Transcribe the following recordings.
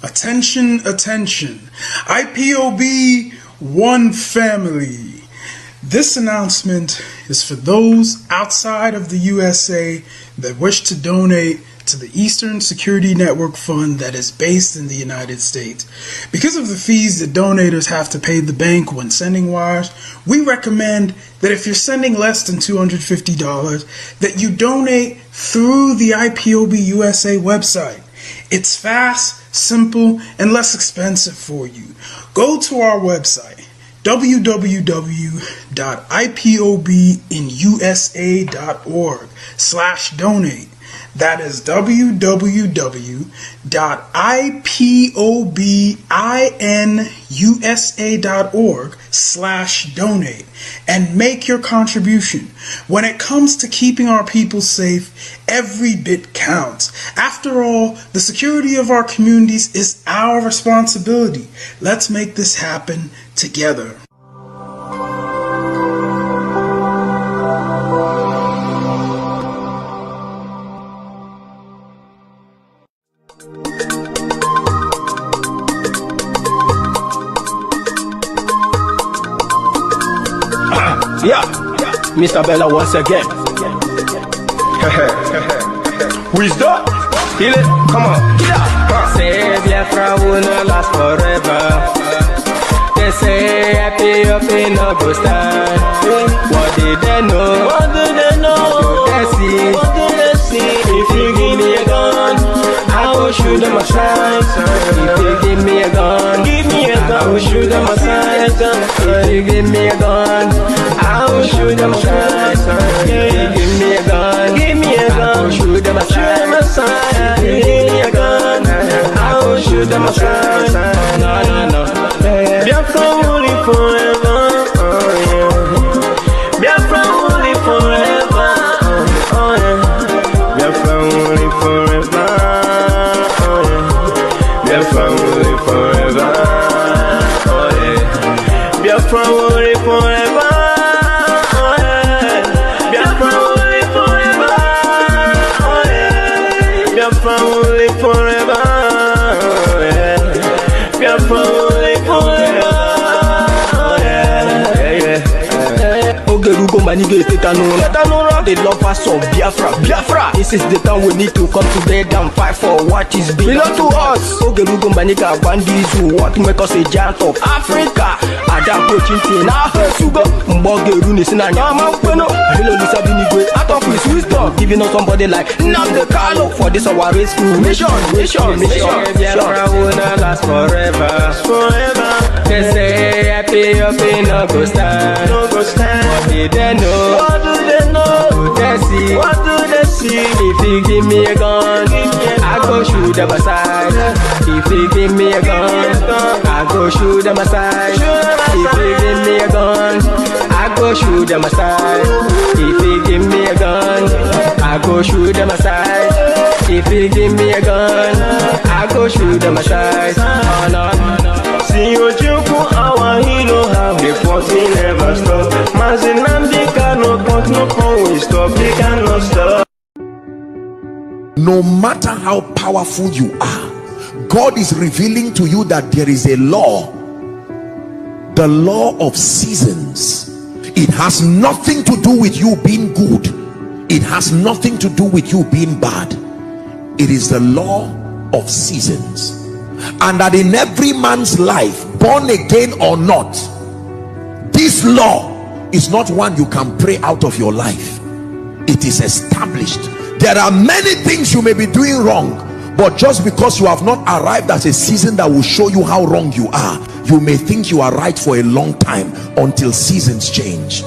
Attention, attention. IPOB One Family. This announcement is for those outside of the USA that wish to donate to the Eastern Security Network Fund that is based in the United States. Because of the fees that donators have to pay the bank when sending wires, we recommend that if you're sending less than $250, that you donate through the IPOB USA website. It's fast, simple, and less expensive for you. Go to our website, www.ipobinusa.org/donate. That is www.ipobinusa.org/donate and make your contribution. When it comes to keeping our people safe, every bit counts. After all, the security of our communities is our responsibility. Let's make this happen together. Yeah, Mr. Bella once again. Wisdom, feel it, come on. Yeah. Say Biafra will not last forever. They say happy up in no go stand. What did they know? What do they know? What do they see? What do they see? If you give me a gun, I will shoot them aside. If you give me a gun, give me a gun, I will shoot them aside. If you give me a gun, I will shoot them aside. If you give me a gun, give me a gun, I will shoot them aside. If you give me a gun, I will shoot them aside. No, no, no. Biafra will live forever. Oh yeah. Biafra will live forever. Oh yeah. Biafra will live forever. Oh yeah. Biafra will live forever. Oh yeah. Biafra will live forever. Forever, yeah. Biafra will live forever, yeah. Ogerugo manige tetanura. The lovers of Biafra. This is the time we need to come together and fight for what is belong to us. Ogerugo maniga bandits who want to make us a giant of Africa. Adapro Chintina Sugo Mbogeru Nisina Nyama Kweno. Hello Lisa Binigwe. Out of his wisdom, giving us somebody like Namde Carlo for this our rescue mission. Biafra will not last forever. They say happy up in no go stand. What did they know? What do they know? What do they see? What do they see? If you give me a gun, I go shoot them aside. If you give me a gun, I go shoot them aside. If you give me a gun, I go shoot them aside. If you give me a gun, I go shoot them aside. If you give me a gun, I go shoot them aside. Oh no, no. See you joke, our hero have the fighting never stop. Mazinamdi cannot but no we stop, they cannot stop. No matter how powerful you are, God is revealing to you that there is a law, the law of seasons. It has nothing to do with you being good. It has nothing to do with you being bad. It is the law of seasons. And that in every man's life, born again or not, this law is not one you can pray out of your life. It is established. There are many things you may be doing wrong, but just because you have not arrived at a season that will show you how wrong you are, you may think you are right for a long time until seasons change.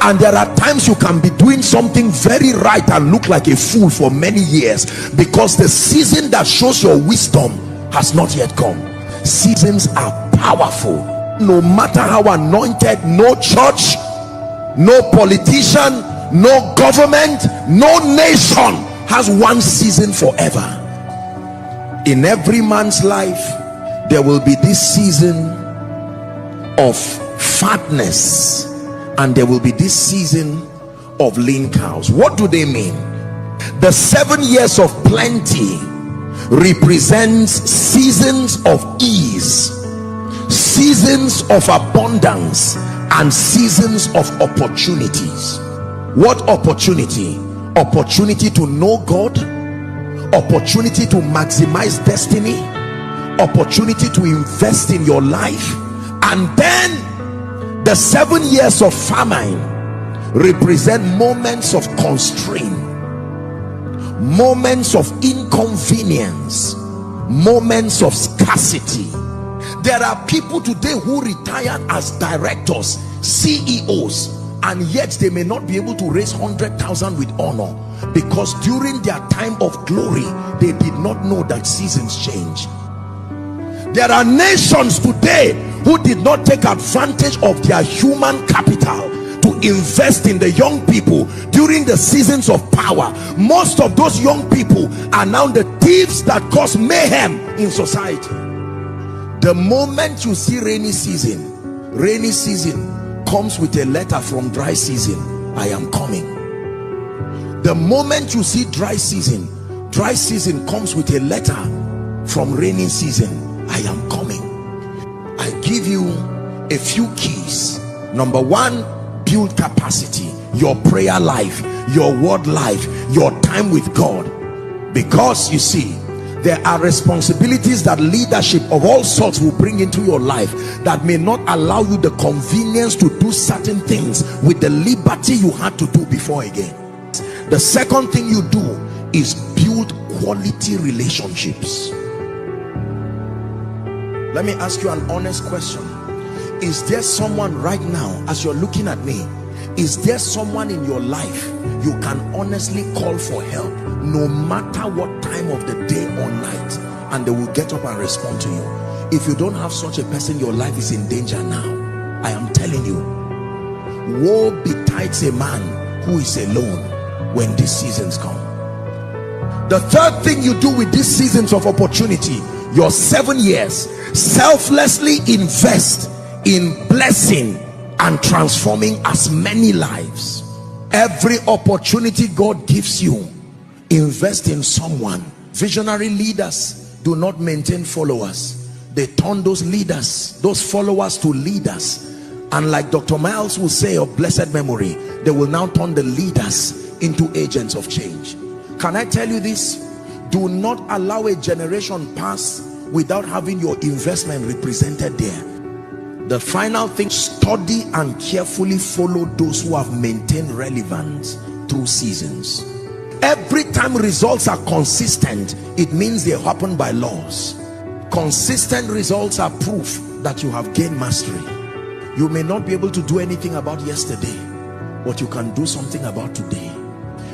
And there are times you can be doing something very right and look like a fool for many years, because the season that shows your wisdom has not yet come. Seasons are powerful. No matter how anointed, no church, no politician, no government, no nation has one season forever. In every man's life, there will be this season of fatness, and there will be this season of lean cows. What do they mean? The 7 years of plenty represents seasons of ease, seasons of abundance, and seasons of opportunities. What opportunity? Opportunity to know God, opportunity to maximize destiny, opportunity to invest in your life. And then the 7 years of famine represent moments of constraint, moments of inconvenience, moments of scarcity. There are people today who retired as directors, CEOs, and yet they may not be able to raise 100,000 with honor, because during their time of glory they did not know that seasons change. There are nations today who did not take advantage of their human capital to invest in the young people during the seasons of power. Most of those young people are now the thieves that cause mayhem in society. The moment you see rainy season comes with a letter from dry season: I am coming. The moment you see dry season comes with a letter from rainy season: I am coming. I give you a few keys. Number one, build capacity, your prayer life, your word life, your time with God. Because you see, there are responsibilities that leadership of all sorts will bring into your life that may not allow you the convenience to do certain things with the liberty you had to do before again. The second thing you do is build quality relationships. Let me ask you an honest question. Is there someone right now, as you're looking at me, is there someone in your life you can honestly call for help, no matter what time of the day or night, and they will get up and respond to you? If you don't have such a person, your life is in danger now. I am telling you, woe betides a man who is alone when these seasons come. The third thing you do with these seasons of opportunity, your 7 years, selflessly invest in blessing and transforming as many lives. Every opportunity God gives you, invest in someone. Visionary leaders do not maintain followers. They turn those leaders, those followers, to leaders. And like Dr. Miles will say of blessed memory, they will now turn the leaders into agents of change. Can I tell you this? Do not allow a generation pass without having your investment represented there. The final thing, study and carefully follow those who have maintained relevance through seasons. Every time results are consistent, it means they happen by laws. Consistent results are proof that you have gained mastery. You may not be able to do anything about yesterday, but you can do something about today.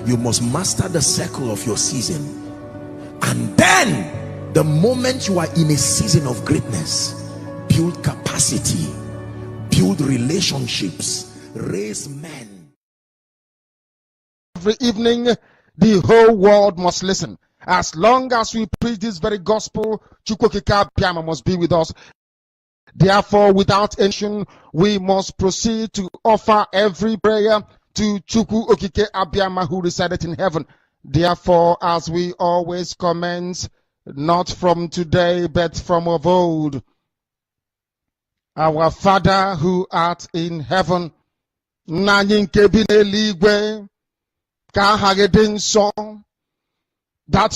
You must master the circle of your season, and then the moment you are in a season of greatness, build capacity, build relationships, raise men. Every evening, the whole world must listen. As long as we preach this very gospel, Chukwokika Piama must be with us. Therefore, without action, we must proceed to offer every prayer to Chukwu Okike Abiyama, who resided in heaven. Therefore, as we always commence, not from today, but from of old, our Father who art in heaven, that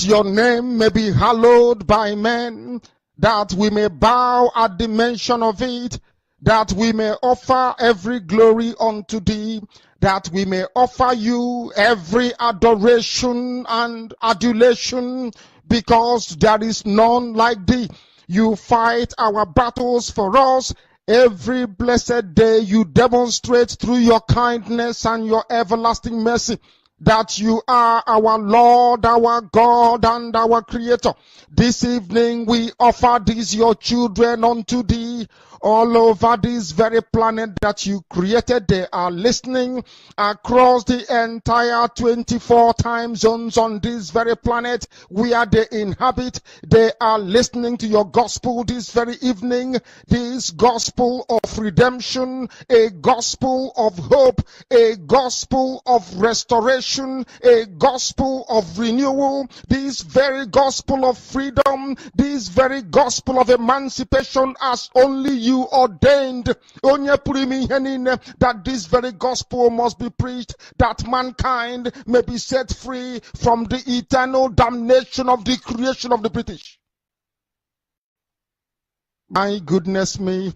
your name may be hallowed by men, that we may bow at the mention of it, that we may offer every glory unto thee, that we may offer you every adoration and adulation, because there is none like thee. You fight our battles for us. Every blessed day you demonstrate through your kindness and your everlasting mercy that you are our Lord, our God, and our Creator. This evening we offer these your children unto thee. All over this very planet that you created, they are listening across the entire 24 time zones on this very planet where they inhabit. They are listening to your gospel this very evening, this gospel of redemption, a gospel of hope, a gospel of restoration, salvation, a gospel of renewal, this very gospel of freedom, this very gospel of emancipation as only you ordained. That this very gospel must be preached, that mankind may be set free from the eternal damnation of the creation of the British. My goodness me,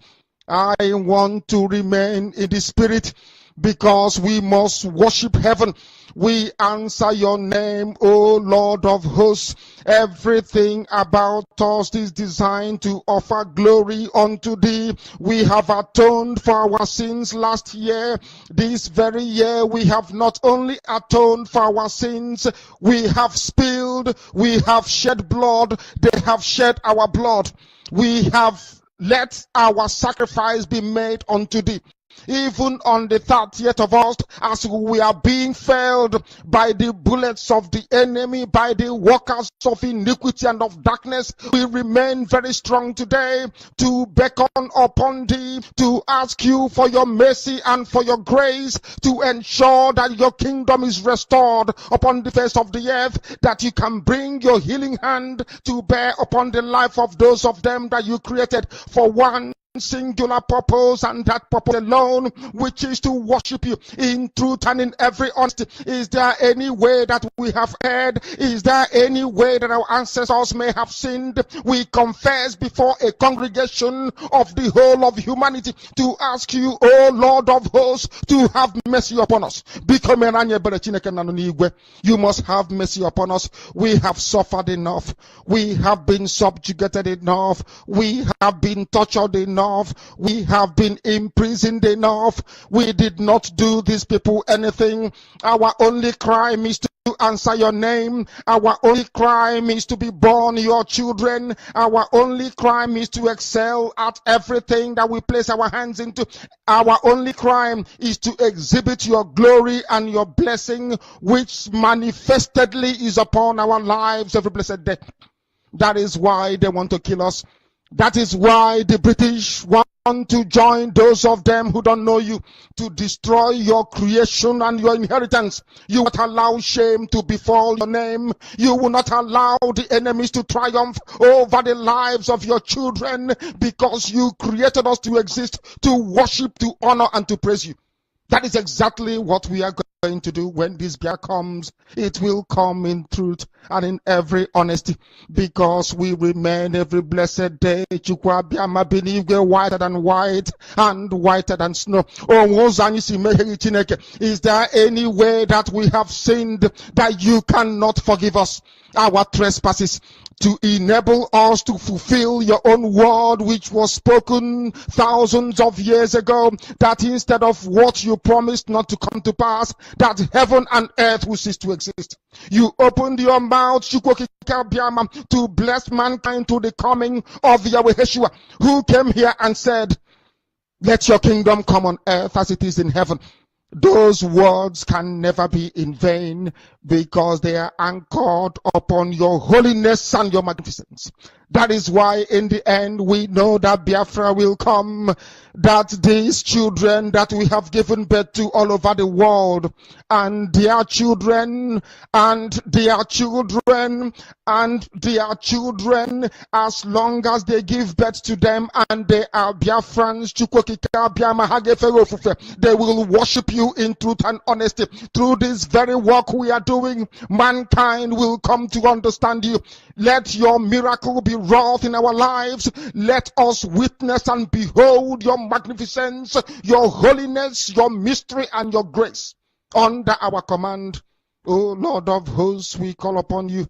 I want to remain in the spirit, because we must worship heaven. We answer your name, O Lord of hosts. Everything about us is designed to offer glory unto thee. We have atoned for our sins last year. This very year we have not only atoned for our sins, we have spilled, we have shed blood, they have shed our blood. We have let our sacrifice be made unto thee. Even on the 30th of August, as we are being felled by the bullets of the enemy, by the workers of iniquity and of darkness, we remain very strong today to beckon upon thee, to ask you for your mercy and for your grace, to ensure that your kingdom is restored upon the face of the earth, that you can bring your healing hand to bear upon the life of those of them that you created for one singular purpose, and that purpose alone, which is to worship you in truth and in every honesty. Is there any way that we have erred? Is there any way that our ancestors may have sinned? We confess before a congregation of the whole of humanity to ask you, O Lord of hosts, to have mercy upon us. You must have mercy upon us. We have suffered enough. We have been subjugated enough. We have been tortured enough. We have been imprisoned enough. We did not do these people anything. Our only crime is to answer your name. Our only crime is to be born your children. Our only crime is to excel at everything that we place our hands into. Our only crime is to exhibit your glory and your blessing, which manifestedly is upon our lives every blessed day. That is why they want to kill us. That is why the British want to join those of them who don't know you, to destroy your creation and your inheritance. You will not allow shame to befall your name. You will not allow the enemies to triumph over the lives of your children, because you created us to exist, to worship, to honor, and to praise you. That is exactly what we are going to do when this bear comes. It will come in truth and in every honesty, because we remain every blessed day whiter than white and whiter than snow. Is there any way that we have sinned that you cannot forgive us our trespasses, to enable us to fulfill your own word, which was spoken thousands of years ago, that instead of what you promised not to come to pass, that heaven and earth will cease to exist? You opened your mouth to bless mankind to the coming of Yahweh Yeshua, who came here and said, let your kingdom come on earth as it is in heaven. Those words can never be in vain, because they are anchored upon your holiness and your magnificence. That is why in the end we know that Biafra will come, that these children that we have given birth to all over the world, and their children, and their children, and their children, as long as they give birth to them and they are Biafrans, they will worship you in truth and honesty. Through this very work we are doing, mankind will come to understand you. Let your miracle be wrought in our lives. Let us witness and behold your magnificence, your holiness, your mystery, and your grace under our command. O Lord of hosts, we call upon you.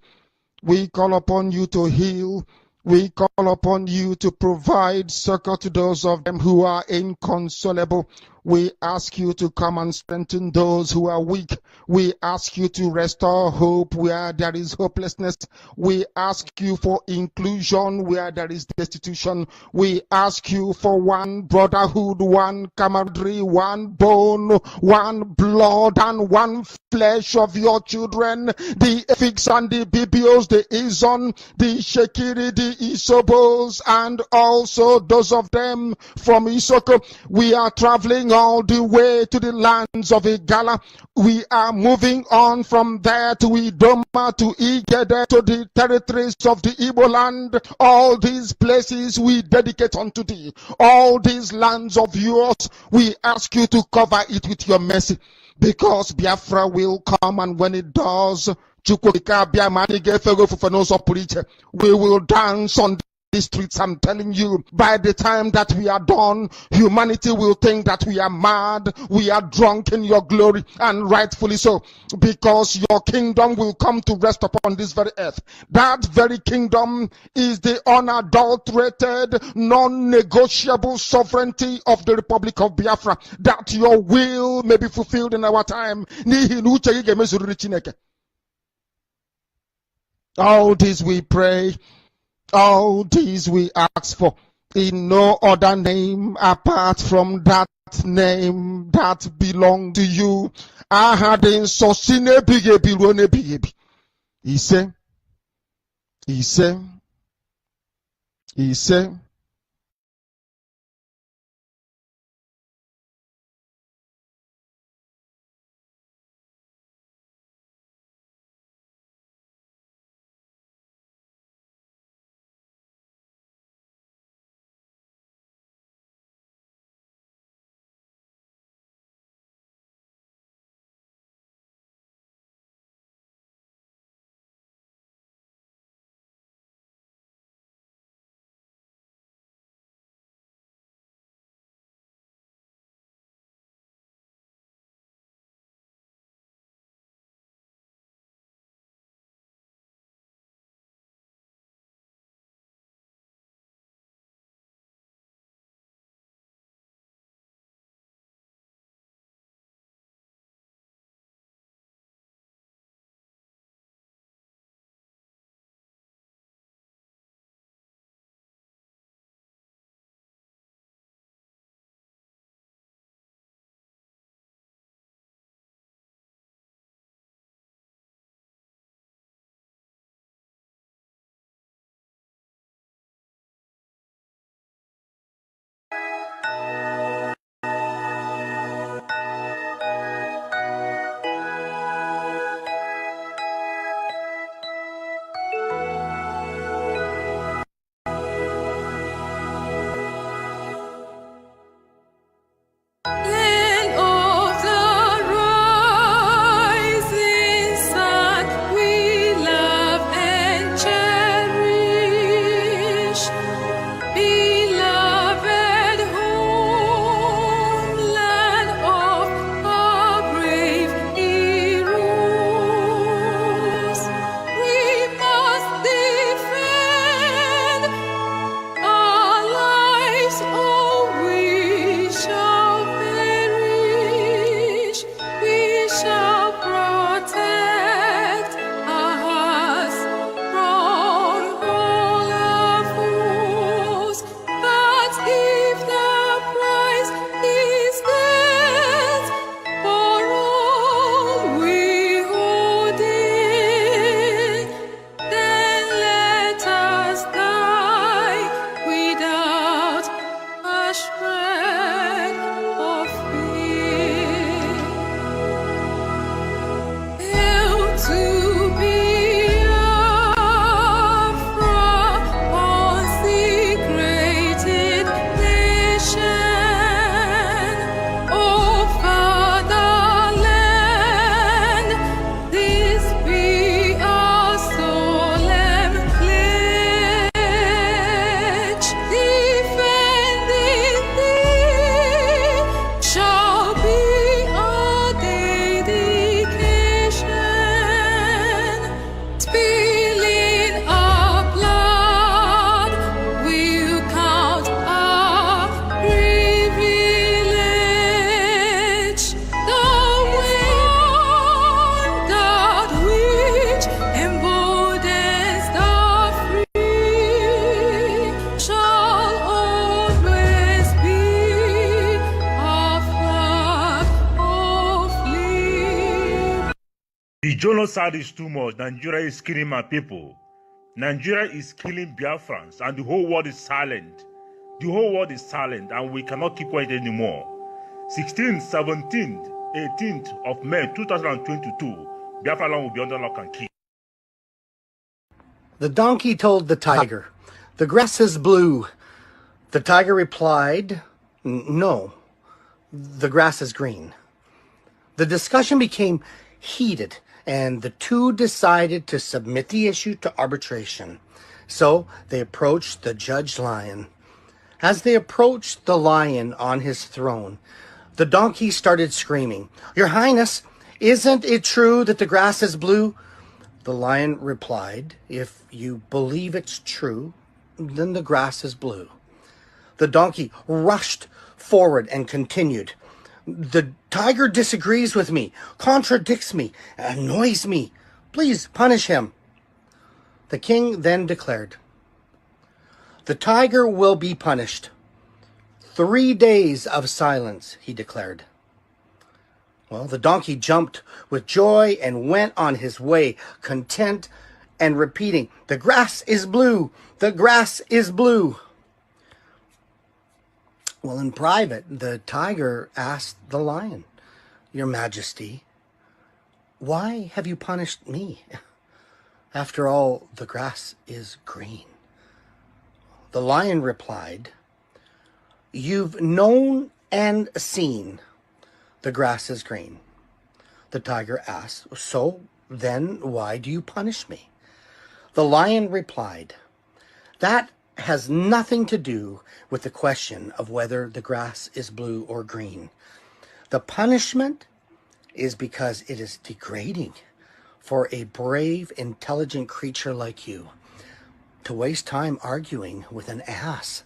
We call upon you to heal. We call upon you to provide succor to those of them who are inconsolable. We ask you to come and strengthen those who are weak. We ask you to restore hope where there is hopelessness. We ask you for inclusion where there is destitution. We ask you for one brotherhood, one camaraderie, one bone, one blood, and one flesh of your children. The Efiks and the Bibios, the Izon, the Shekiri, the Isobos, and also those of them from Isoko. We are traveling moving all the way to the lands of Igala. We are moving on from there to Idoma, to Igede, to the territories of the Igbo land. All these places we dedicate unto thee. All these lands of yours, we ask you to cover it with your mercy. Because Biafra will come, and when it does, we will dance on the streets. I'm telling you, by the time that we are done, humanity will think that we are mad, we are drunk in your glory, and rightfully so, because your kingdom will come to rest upon this very earth. That very kingdom is the unadulterated, non-negotiable sovereignty of the Republic of Biafra, that your will may be fulfilled in our time. All this we pray, all these we ask for, in no other name apart from that name that belongs to you. Ahadin sosine bigebi rone bigebi. He said, The genocide is too much. Nigeria is killing my people. Nigeria is killing Biafrans, and the whole world is silent. The whole world is silent, and we cannot keep quiet anymore. 16th, 17th, 18th of May 2022, Biafra land will be under lock and key. The donkey told the tiger, "The grass is blue." The tiger replied, "No, the grass is green." The discussion became heated, and the two decided to submit the issue to arbitration. So they approached the judge lion. As they approached the lion on his throne, the donkey started screaming, "Your Highness, isn't it true that the grass is blue?" The lion replied, "If you believe it's true, then the grass is blue." The donkey rushed forward and continued, "The tiger disagrees with me, contradicts me, annoys me. Please punish him." The king then declared, "The tiger will be punished. 3 days of silence," he declared. Well, the donkey jumped with joy and went on his way, content and repeating, "The grass is blue, the grass is blue." Well, in private, the tiger asked the lion, "Your Majesty, why have you punished me? After all, the grass is green." The lion replied, "You've known and seen the grass is green." The tiger asked, "So then why do you punish me?" The lion replied, "That has nothing to do with the question of whether the grass is blue or green. The punishment is because it is degrading for a brave, intelligent creature like you to waste time arguing with an ass.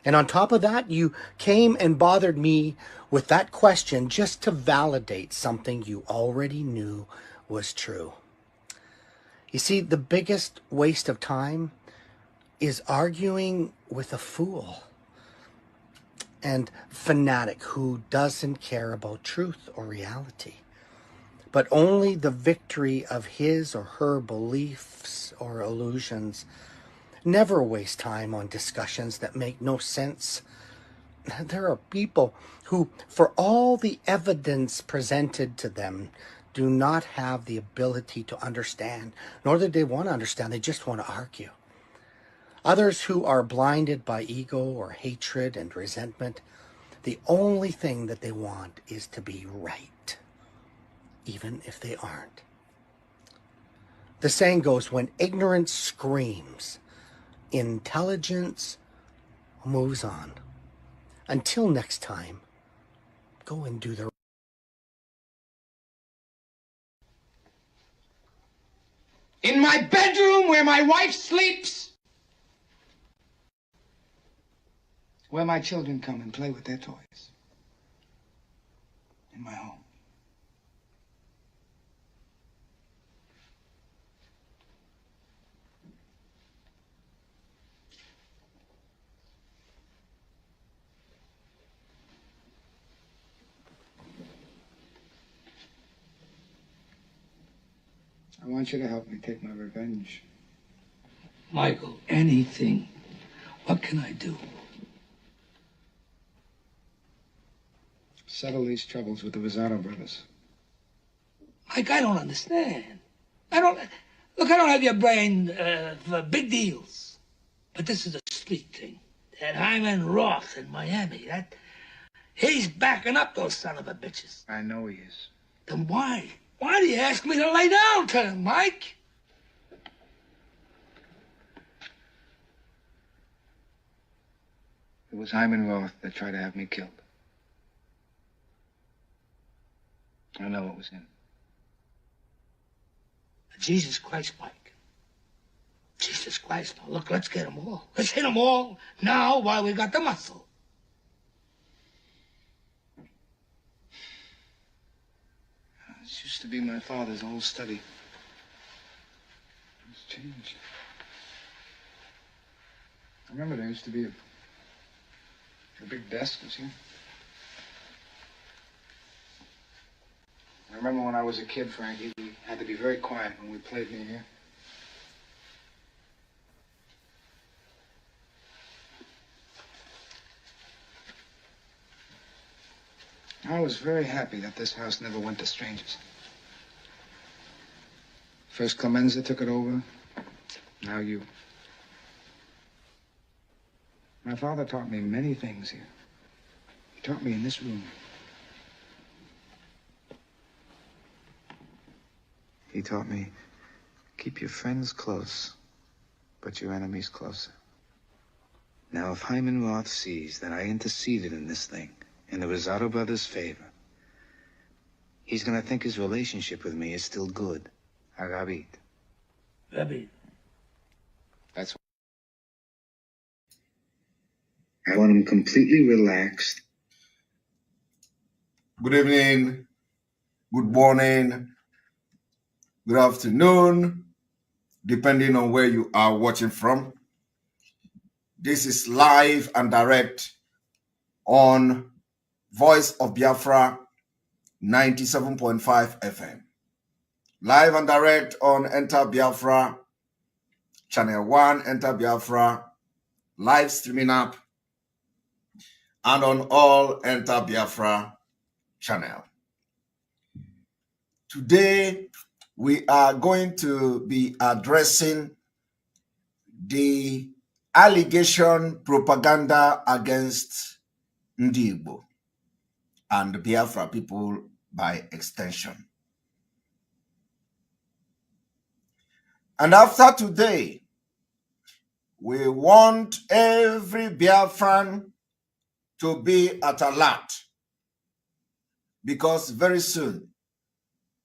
And on top of that, you came and bothered me with that question just to validate something you already knew was true." You see, the biggest waste of time is arguing with a fool and fanatic who doesn't care about truth or reality, but only the victory of his or her beliefs or illusions. Never waste time on discussions that make no sense. There are people who, for all the evidence presented to them, do not have the ability to understand, nor do they want to understand. They just want to argue. Others who are blinded by ego or hatred and resentment, the only thing that they want is to be right, even if they aren't. The saying goes, when ignorance screams, intelligence moves on. Until next time, go and do the in my bedroom where my wife sleeps, where my children come and play with their toys, in my home. I want you to help me take my revenge. Michael, anything. What can I do? Settle these troubles with the Rosado brothers. Mike, I don't understand. I don't have your brain for big deals. But this is a street thing. That Hyman Roth in Miami, he's backing up those son of a bitches. I know he is. Then why? Why do you ask me to lay down to him, Mike? It was Hyman Roth that tried to have me killed. I know it was him. Jesus Christ, Mike. Jesus Christ. Now, look, let's get them all. Let's hit them all now while we got the muscle. This used to be my father's old study. It's changed. I remember there used to be a big desk was here. I remember when I was a kid, Frankie, we had to be very quiet when we played near here. I was very happy that this house never went to strangers. First Clemenza took it over, now you. My father taught me many things here. He taught me in this room. He taught me, keep your friends close, but your enemies closer. Now, if Hyman Roth sees that I interceded in this thing in the Rosado brothers' favor, he's gonna think his relationship with me is still good. Agabit. Rabbi, That's I want him completely relaxed. Good evening, good morning, good afternoon, depending on where you are watching from. This is live and direct on Voice of Biafra 97.5 FM. Live and direct on Enter Biafra, Channel 1, Enter Biafra, live streaming app, and on all Enter Biafra channel. Today, we are going to be addressing the allegation propaganda against Ndi Igbo and the Biafra people by extension. And after today, we want every Biafran to be at alert, because very soon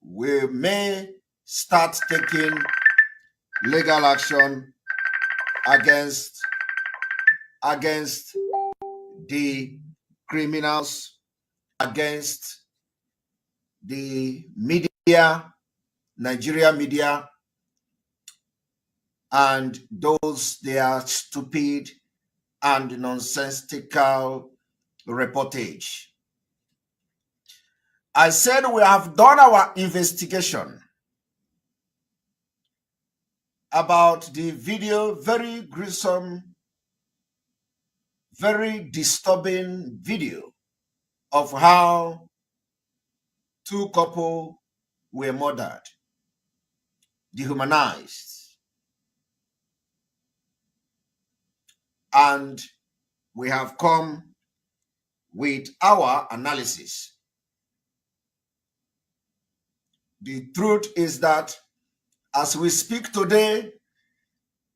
we may start taking legal action against the criminals, against the media, Nigeria media, and those they are stupid and nonsensical reportage. I said we have done our investigation about the video, very gruesome, very disturbing video of how two couples were murdered, dehumanized, and we have come with our analysis. The truth is that as we speak today,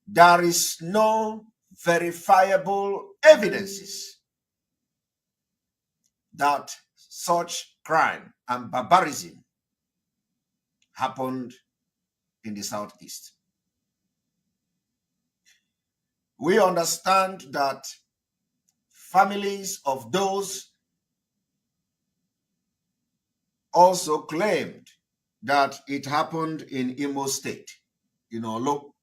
there is no verifiable evidences that such crime and barbarism happened in the Southeast. We understand that families of those also claimed that it happened in Imo State, in Olo.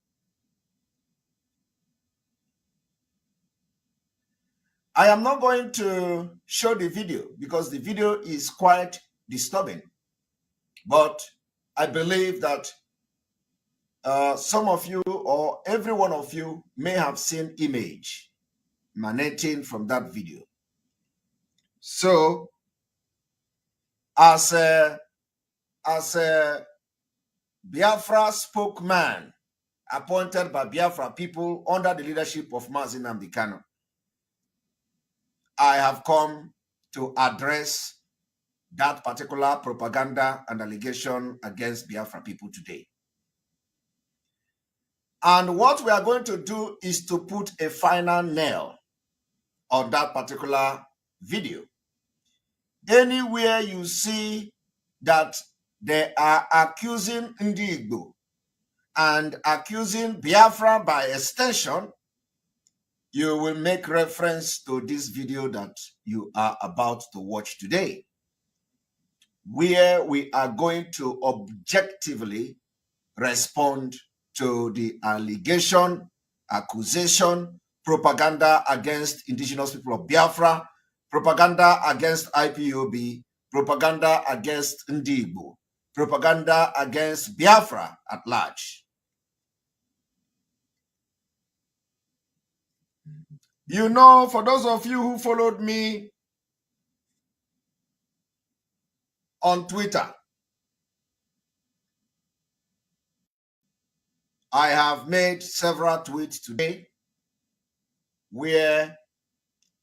I am not going to show the video because the video is quite disturbing, but I believe that some of you or every one of you may have seen image emanating from that video. So, as a Biafra spokesman appointed by Biafra people under the leadership of Mazi Nnamdi Kanu, I have come to address that particular propaganda and allegation against Biafra people today. And what we are going to do is to put a final nail on that particular video. Anywhere you see that they are accusing Ndi Igbo and accusing Biafra by extension, you will make reference to this video that you are about to watch today, where we are going to objectively respond to the allegation, accusation, propaganda against indigenous people of Biafra, propaganda against IPOB, propaganda against Ndi Igbo, propaganda against Biafra at large. You know, for those of you who followed me on Twitter. I have made several tweets today where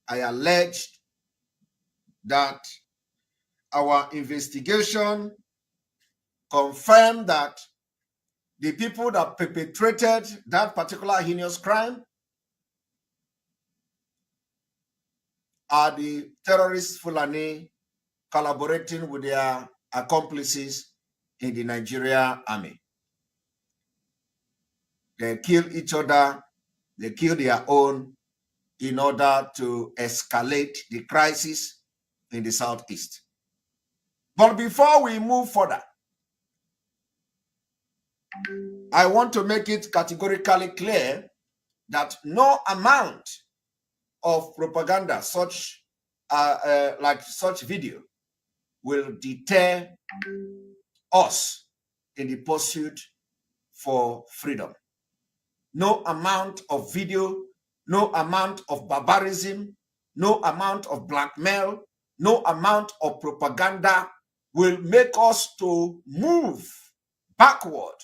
I alleged that our investigation confirmed that the people that perpetrated that particular heinous crime are the terrorist Fulani collaborating with their accomplices in the Nigeria army. They kill each other, they kill their own in order to escalate the crisis in the southeast. But before we move further, I want to make it categorically clear that no amount of propaganda such like such video will deter us in the pursuit for freedom. No amount of video, no amount of barbarism, no amount of blackmail, no amount of propaganda will make us to move backward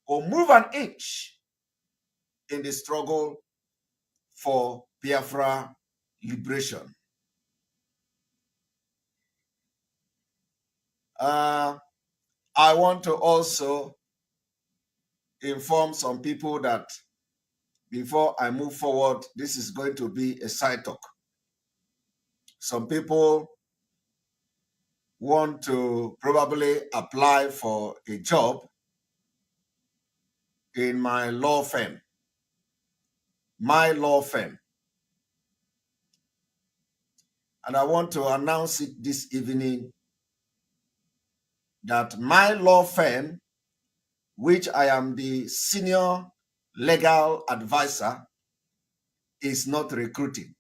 or move an inch in the struggle for Biafra liberation. I want to also inform some people that before I move forward, this is going to be a side talk. Some people want to probably apply for a job in my law firm. My law firm. And I want to announce it this evening that my law firm, which I am the senior legal advisor, is not recruiting.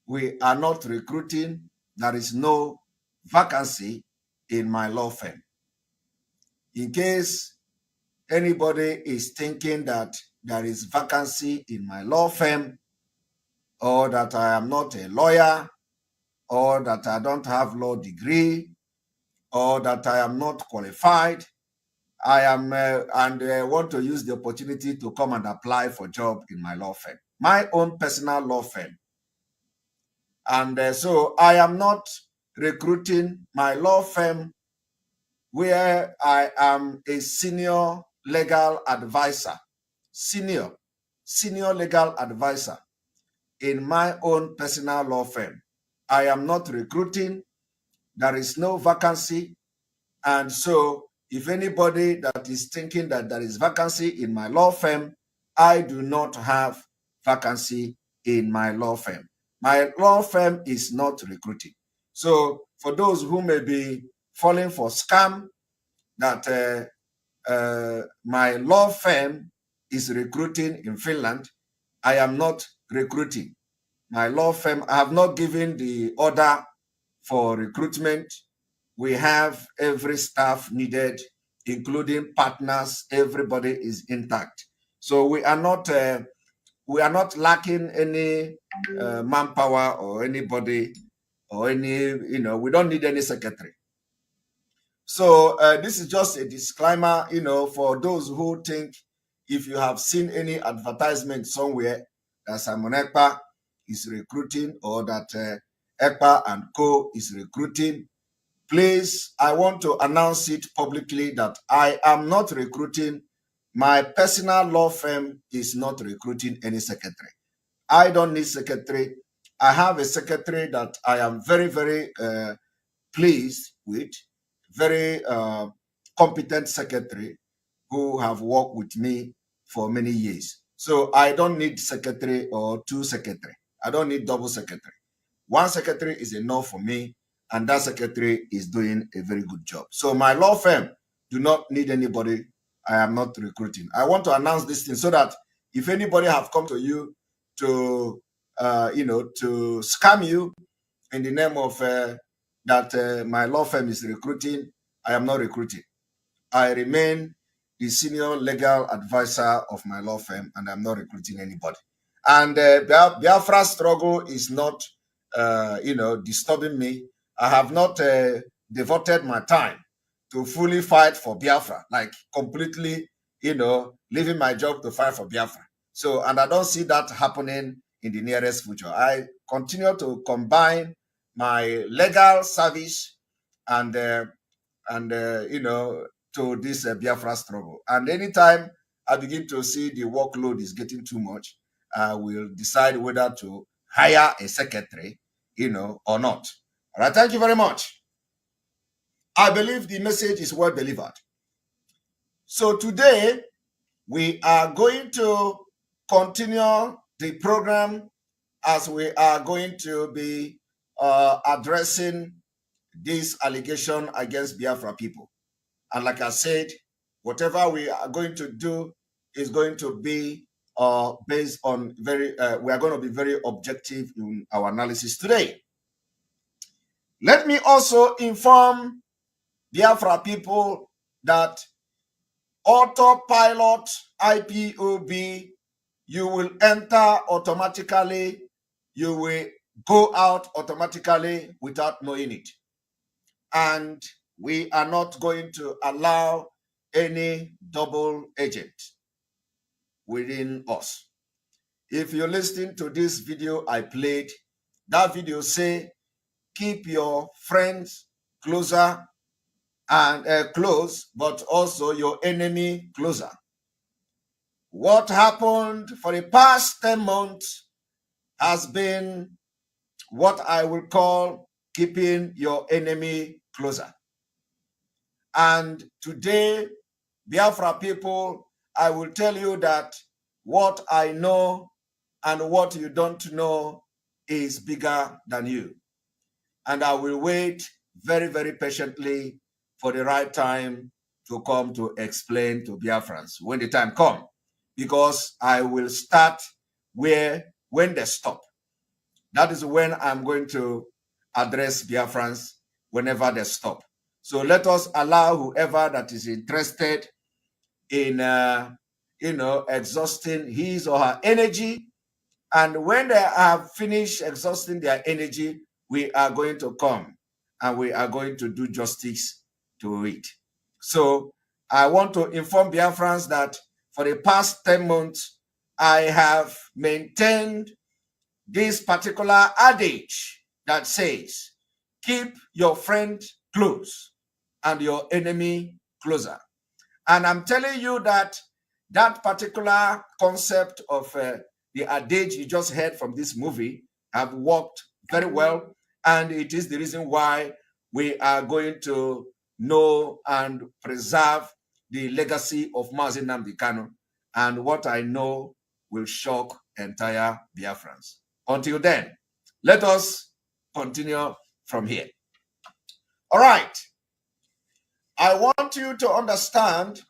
We are not recruiting. There is no vacancy in my law firm. In case anybody is thinking that there is vacancy in my law firm, or that I am not a lawyer, or that I don't have law degree, or that I am not qualified, I am and want to use the opportunity to come and apply for job in my law firm, my own personal law firm. And so I am not recruiting. My law firm, where I am a senior legal advisor, senior legal advisor in my own personal law firm. I am not recruiting. There is no vacancy. And so if anybody that is thinking that there is vacancy in my law firm, I do not have vacancy in my law firm. My law firm is not recruiting. So for those who may be falling for scam that my law firm is recruiting in Finland, I am not recruiting. My law firm, I have not given the order for recruitment. We have every staff needed, including partners. Everybody is intact. So we are not lacking any manpower or anybody or any, we don't need any secretary. So this is just a disclaimer, for those who think if you have seen any advertisement somewhere that Simon Ekpa is recruiting or that Ekpa and Co is recruiting, please, I want to announce it publicly that I am not recruiting. My personal law firm is not recruiting any secretary. I don't need secretary. I have a secretary that I am very, very pleased with, very competent secretary who have worked with me for many years. So I don't need secretary or two secretary. I don't need double secretary. One secretary is enough for me, and that secretary is doing a very good job. So my law firm do not need anybody. I am not recruiting. I want to announce this thing so that if anybody have come to you to, to scam you in the name of that my law firm is recruiting, I am not recruiting. I remain the senior legal advisor of my law firm, and I'm not recruiting anybody. And Biafra struggle is not, disturbing me. I have not devoted my time to fully fight for Biafra, like completely, leaving my job to fight for Biafra. So, and I don't see that happening in the nearest future. I continue to combine my legal service and to this Biafra struggle. And anytime I begin to see the workload is getting too much, I will decide whether to hire a secretary, or not. All right, thank you very much. I believe the message is well delivered. So today, we are going to continue the program as we are going to be addressing this allegation against Biafra people. And like I said, whatever we are going to do is going to be based on we are going to be very objective in our analysis today. Let me also inform Biafra people that autopilot IPOB, you will enter automatically, you will go out automatically without knowing it. And we are not going to allow any double agent within us. If you're listening to this video I played, that video say, keep your friends closer and close, but also your enemy closer. What happened for the past 10 months has been what I will call keeping your enemy closer. And today, Biafra people, I will tell you that what I know and what you don't know is bigger than you. And I will wait very, very patiently for the right time to come to explain to Biafrans when the time comes, because I will start when they stop. That is when I'm going to address Biafrans whenever they stop. So let us allow whoever that is interested in, exhausting his or her energy. And when they have finished exhausting their energy, we are going to come and we are going to do justice to it. So I want to inform Biafrans that for the past 10 months, I have maintained this particular adage that says, keep your friend close and your enemy closer. And I'm telling you that that particular concept of the adage you just heard from this movie have worked very well. And it is the reason why we are going to know and preserve the legacy of Mazi Nnamdi Kanu. And what I know will shock entire Biafrans. Until then, let us continue from here. All right. I want you to understand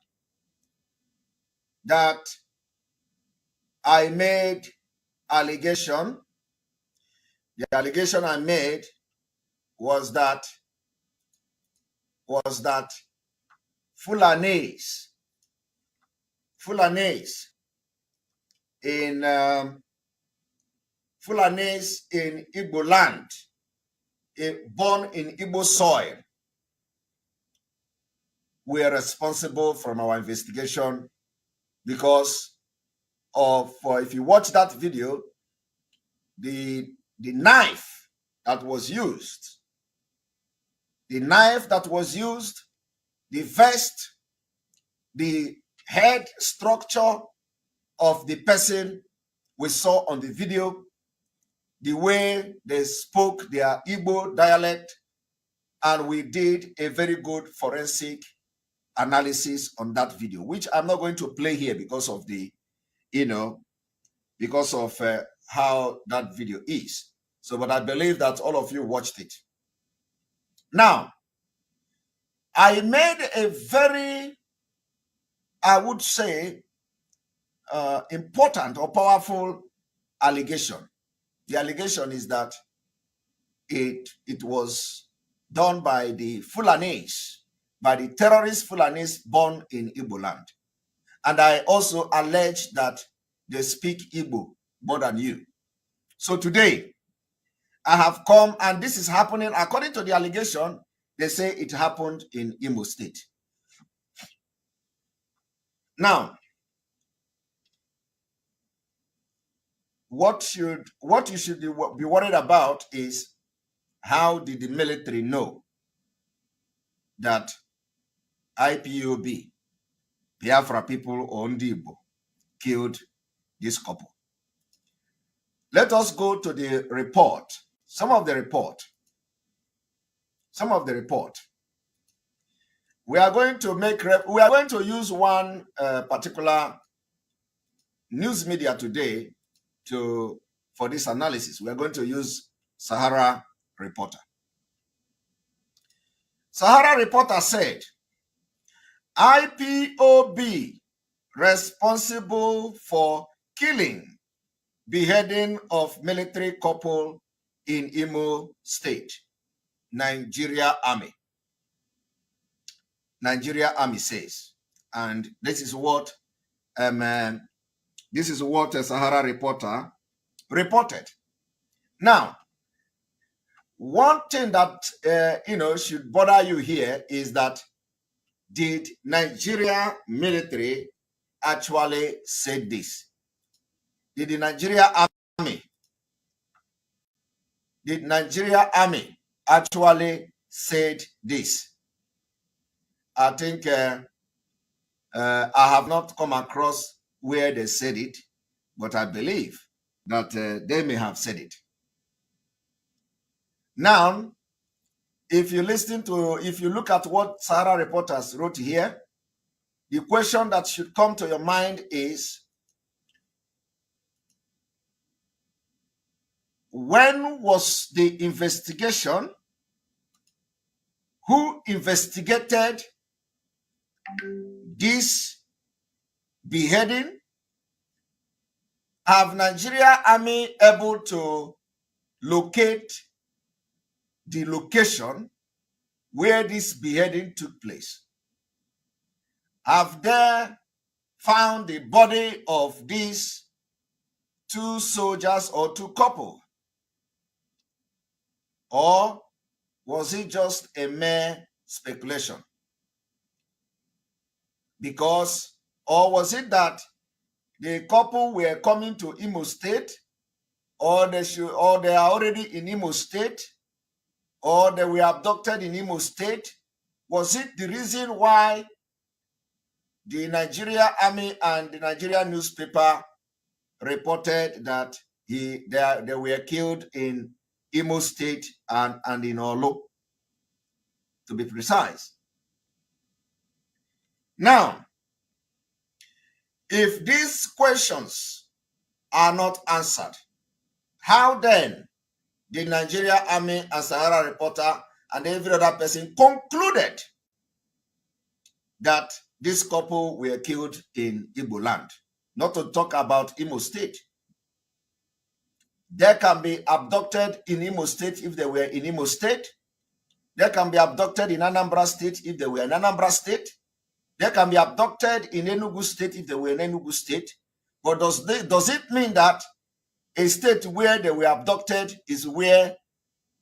that I made allegation. The allegation I made was that Fulanese in Igbo land, born in Igbo soil, were responsible from our investigation because of, if you watch that video, the knife that was used, the vest, the head structure of the person we saw on the video, the way they spoke their Igbo dialect, and we did a very good forensic analysis on that video, which I'm not going to play here because of the, because of how that video is. So, but I believe that all of you watched it. Now, I made a very, I would say, important or powerful allegation. The allegation is that it was done by the Fulanese, by the terrorist Fulanese born in Igbo land. And I also allege that they speak Igbo more than you. So today, I have come, and this is happening according to the allegation. They say it happened in Imo State. Now, what you should be worried about is, how did the military know that IPOB, Biafra people or Ndibo, killed this couple? Let us go to the report. Some of the report. We are going to use one particular news media today for this analysis. We are going to use Sahara Reporter. Sahara Reporter said, IPOB responsible for killing, beheading of military couple in Imo State, Nigeria Army. Nigeria Army says, and this is what Sahara Reporter reported. Now, one thing that should bother you here is that, did Nigeria military actually say this? Did the Nigeria Army actually said this? I think I have not come across where they said it, but I believe that they may have said it. Now, if you look at what Sahara Reporters wrote here, the question that should come to your mind is, when was the investigation? Who investigated this beheading? Have Nigeria Army able to locate the location where this beheading took place? Have they found the body of these two soldiers or two couple? Or was it just a mere speculation? Or was it that the couple were coming to Imo State, or they are already in Imo State, or they were abducted in Imo State? Was it the reason why the Nigeria Army and the Nigerian newspaper reported that they were killed in Imo State and in Olo, to be precise? Now, if these questions are not answered, how then did Nigeria Army and Sahara Reporter and every other person concluded that this couple were killed in Igbo land? Not to talk about Imo State. They can be abducted in Imo State if they were in Imo State. They can be abducted in Anambra State if they were in Anambra State. They can be abducted in Enugu State if they were in Enugu State. But does it mean that a state where they were abducted is where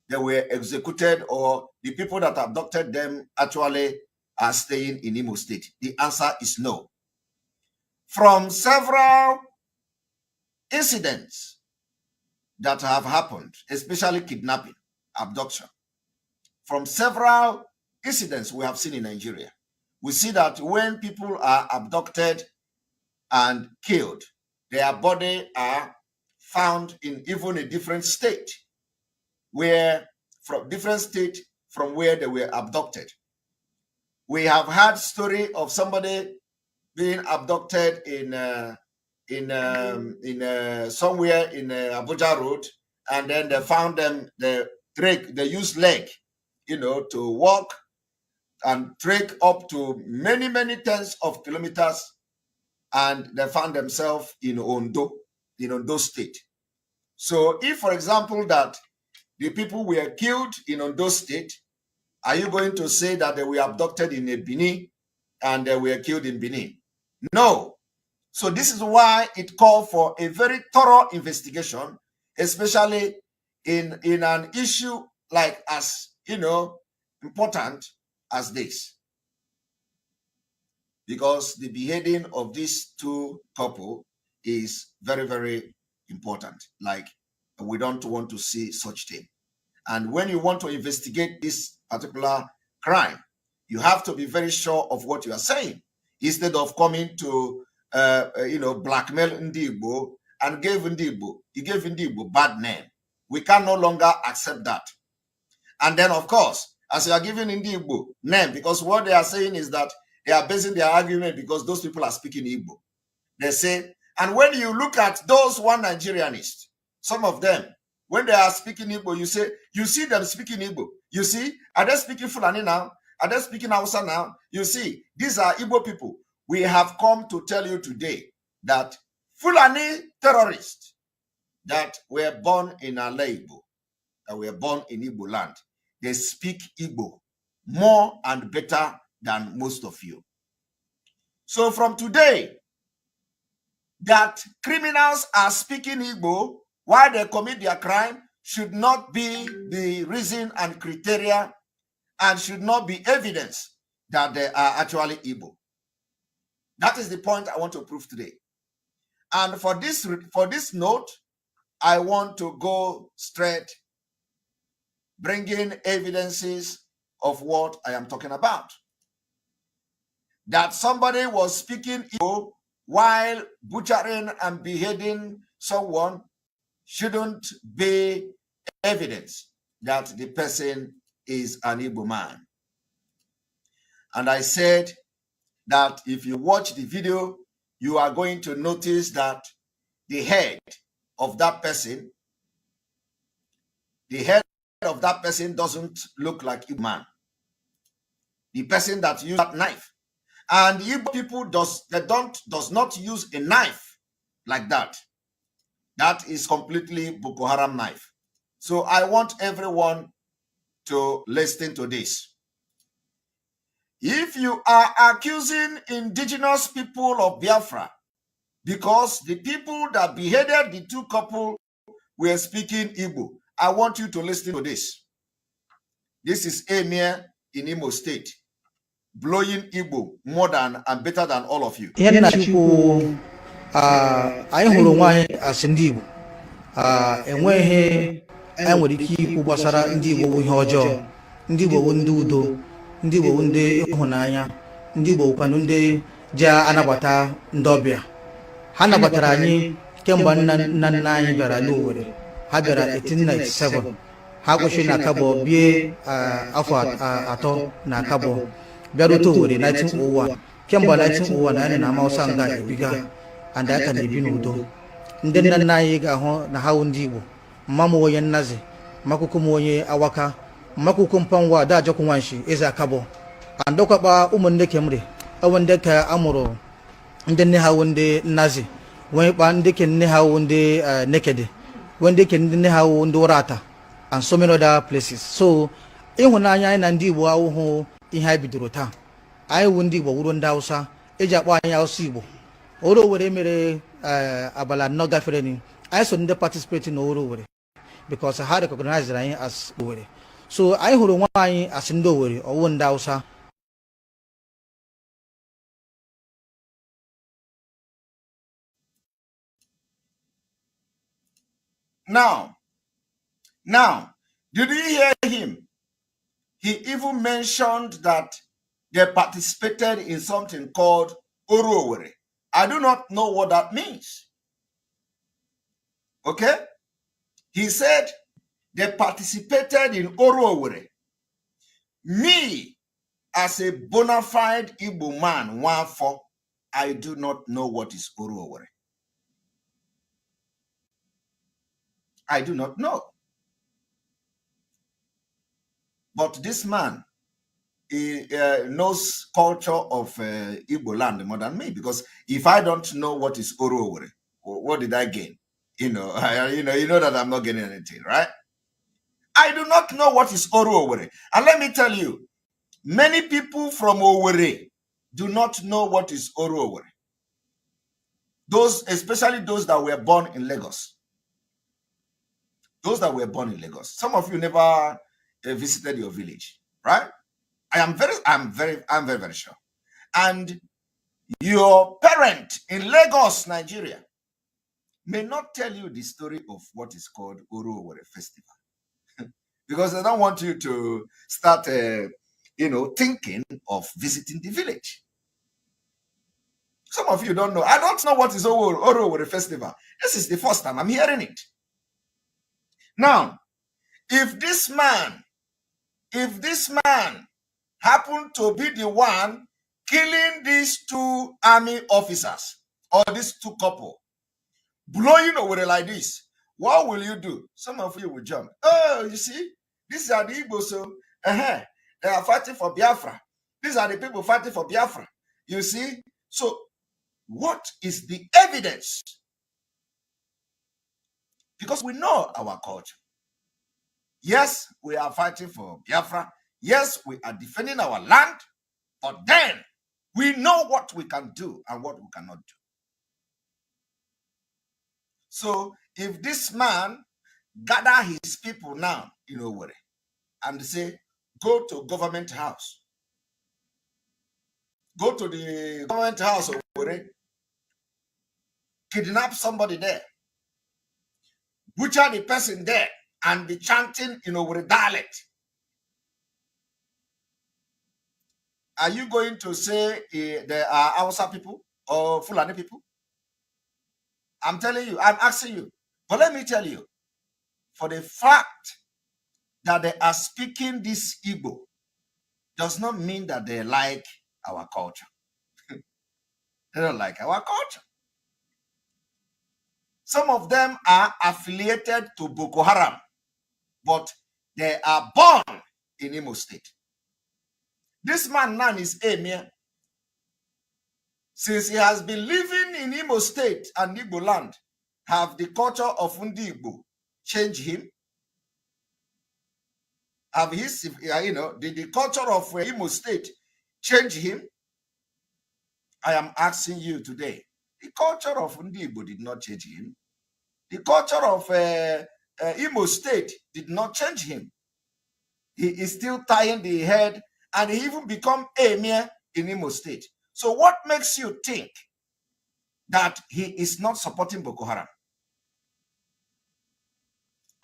they were executed, or the people that abducted them actually are staying in Imo State? The answer is no. From several incidents that have happened, especially kidnapping, abduction, from several incidents we have seen in Nigeria, we see that when people are abducted and killed, their body are found in even a different state, from where they were abducted. We have had story of somebody being abducted in somewhere in Abuja Road, and then they found them. They used leg, to walk and trek up to many tens of kilometers, and they found themselves in Ondo State. So, if, for example, that the people were killed in Ondo State, are you going to say that they were abducted in Benin and they were killed in Benin? No. So this is why it called for a very thorough investigation, especially in an issue like as important as this, because the beheading of these two couple is very, very important. Like, we don't want to see such thing. And when you want to investigate this particular crime, you have to be very sure of what you are saying, instead of coming to blackmail Ndigbo and gave Ndigbo bad name. We can no longer accept that. And then, of course, as you are giving Ndigbo name, because what they are saying is that they are basing their argument because those people are speaking Igbo. They say, and when you look at those one Nigerianists, some of them, when they are speaking Igbo, you see them speaking Igbo. You see, are they speaking Fulani now? Are they speaking Hausa now? You see, these are Igbo people. We have come to tell you today that Fulani terrorists that were born in Igbo, that were born in Igbo land, they speak Igbo more and better than most of you. So from today, that criminals are speaking Igbo while they commit their crime should not be the reason and criteria, and should not be evidence that they are actually Igbo. That is the point I want to prove today. And for this note, I want to go straight, bringing evidences of what I am talking about. That somebody was speaking Igbo while butchering and beheading someone shouldn't be evidence that the person is an Igbo man. And I said that if you watch the video, you are going to notice that the head of that person doesn't look like Igbo man. The person that used that knife. And Igbo people does not use a knife like that. That is completely Boko Haram knife. So I want everyone to listen to this. If you are accusing indigenous people of Biafra because the people that beheaded the two couple were speaking Igbo, I want you to listen to this. This is Emir in Imo State, blowing Igbo more than and better than all of you. Anyị hụrụ nwaanyị asị ndị Igbo enweghị anyị nwere ike ikwu gbasara ndị Igbo bụ ihe ọjọọ. Ndị Igbo bụ ndị udo, ndị Igbo bụ ndị ịhụnanya, ndị Igbo bụkwanụ ndị ji anabata ndị ọbịa. Ha nabatara anyị kemgbe nna nna anyị bịara n'Owerri. Ha bịara 1897. Ha kwụsịrị na Akabọ bie afọ atọ na Akabọ, bịarute Owerri 1901. Kemgbe 1901 anyị na Amawụsa nga ebiga, and aka na-ebi n'udo. Ndị nna nna anyị ga-ahụ na ha ndị Igbo. Mma m onye Nnazi, mmakwụkwọ m onye Awaka, mmakwụkwọ Mpanwa ada Ajọkụ Nwanshi eze Akabọ. Andọkwakpa ụmụnne Kemri, ewe ndị ka amụrụ ndị nne ha ndị Nnazi, nwekpa ndị ke nne ha ndị Nekede, we ndị ke ndị nne ha ndị Ụrata, and so many other places. So ịhụnanya anyị na ndị Igbo ahụhụ ihe anyị bidoro taa. Anyị wụ ndị Igbo wuru ndị Hausa, eji akpọ anyị Hausa Igbo. Oro Owerri mere abala anọ gafere ni. I so ndị participate in Oro Owerri because I had recognized anyị as Owerri. So anyị hụrụ nwa anyị as ndị Owerri ọwụ ndị Hausa. Now, did you hear him? He even mentioned that they participated in something called Oro Owerri. I do not know what that means. Okay? He said they participated in Oro Owerri. Me, as a bona fide Igbo man, I do not know what is Oro Owerri. I do not know. But this man, he knows culture of Igbo land more than me, because if I don't know what is Oro Owerri, what did I gain? You know that I'm not getting anything, right? I do not know what is Oro Owerri. And let me tell you, many people from Owerri do not know what is Oro Owerri. Especially those that were born in Lagos. Those that were born in Lagos. Some of you never visited your village, right? I'm very sure. And your parent in Lagos, Nigeria, may not tell you the story of what is called Oro Festival because they don't want you to start, thinking of visiting the village. Some of you don't know. I don't know what is Oro Festival. This is the first time I'm hearing it. Now, if this man happened to be the one killing these two army officers or these two couple, blowing away like this, what will you do? Some of you will jump. Oh, you see, these are the Igbos, so they are fighting for Biafra. These are the people fighting for Biafra. You see? So, what is the evidence? Because we know our culture. Yes, we are fighting for Biafra. Yes, we are defending our land. But then, we know what we can do and what we cannot do. So, if this man gather his people now in Owerri and say, go to government house, go to the government house of Owerri, kidnap somebody there, butcher the person there, and be chanting in Owerri dialect, are you going to say there are Hausa people or Fulani people? I'm telling you, I'm asking you. But let me tell you, for the fact that they are speaking this Igbo does not mean that they like our culture. They don't like our culture. Some of them are affiliated to Boko Haram, but they are born in Imo State. This man now is Emir. Since he has been living in Imo State and Igbo land, have the culture of Ndi Igbo changed him? Have his, did the culture of Imo State change him? I am asking you today. The culture of Ndi Igbo did not change him. The culture of Imo State did not change him. He is still tying the head, and he even become emir in Imo State. So what makes you think that he is not supporting Boko Haram?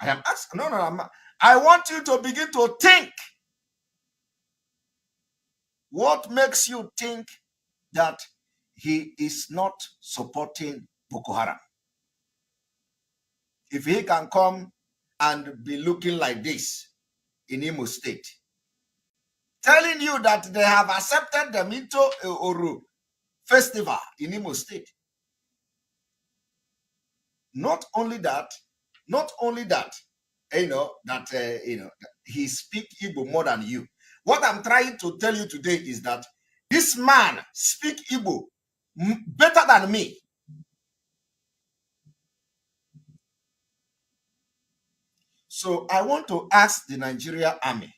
I am asking. No. I want you to begin to think. What makes you think that he is not supporting Boko Haram? If he can come and be looking like this in Imo State, telling you that they have accepted them into Oru festival in Imo State. Not only that, he speak Igbo more than you. What I'm trying to tell you today is that this man speak Igbo better than me. So I want to ask the Nigeria army.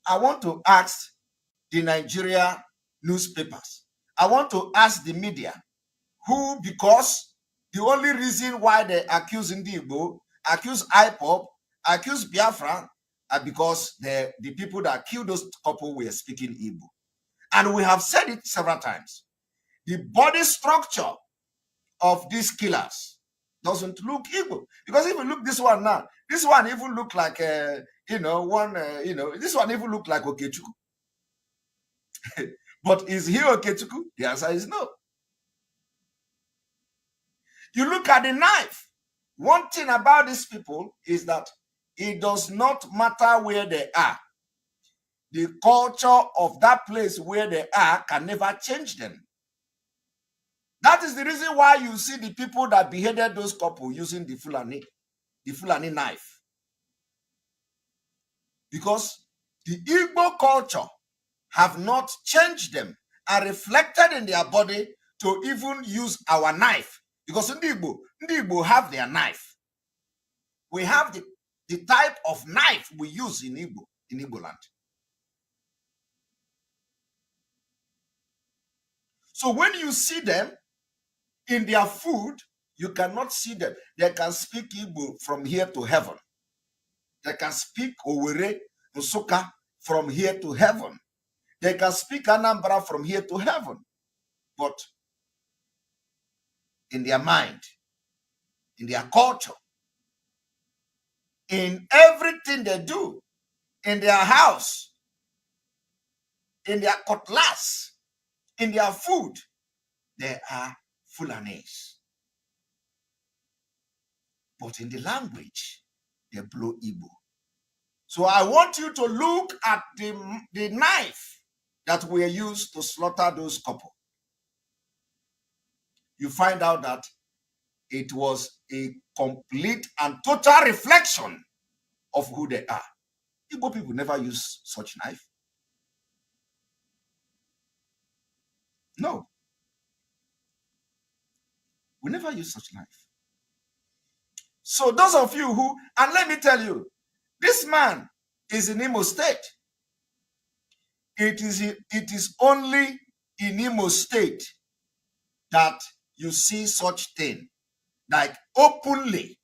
I want to ask the Nigeria newspapers. I want to ask the media who, because the only reason why they accuse Igbo, accuse IPOP, accuse Biafra, are because the people that killed those couple were speaking Igbo. And we have said it several times. The body structure of these killers doesn't look Igbo. Because if you look this one now, this one even look like, this one even look like Okechukwu. But is he Okechukwu? The answer is no. You look at the knife. One thing about these people is that it does not matter where they are. The culture of that place where they are can never change them. That is the reason why you see the people that beheaded those couple using the Fulani knife. Because the Igbo culture have not changed them and reflected in their body to even use our knife. Because Ndi Igbo have their knife. We have the type of knife we use in Igbo land. So when you see them in their food, you cannot see them. They can speak Igbo from here to heaven. They can speak Owerri, Nsukka from here to heaven. They can speak Anambra from here to heaven. But in their mind, in their culture, in everything they do, in their house, in their cutlass, in their food, they are Fulanis. But in the language, they blow Igbo. So I want you to look at the knife that were used to slaughter those couple. You find out that it was a complete and total reflection of who they are. Igbo people never use such knife. No. We never use such knife. So those of you who, and let me tell you, this man is in Imo State. It is only in Imo State that you see such thing, like openly.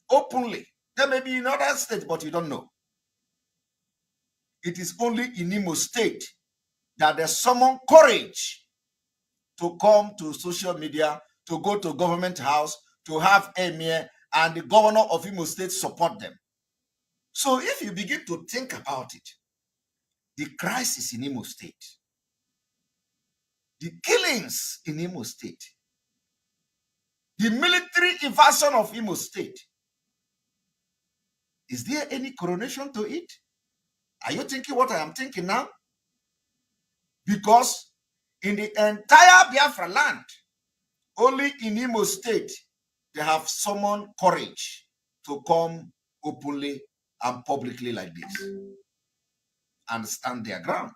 Openly. There may be in other states, but you don't know. It is only in Imo State that there's someone courage to come to social media, to go to government house, to have emir and the governor of Imo State support them. So if you begin to think about it, the crisis in Imo State, the killings in Imo State, the military invasion of Imo State, is there any correlation to it? Are you thinking what I am thinking now? Because in the entire Biafra land, only in Imo State, they have summoned courage to come openly and publicly like this and stand their ground.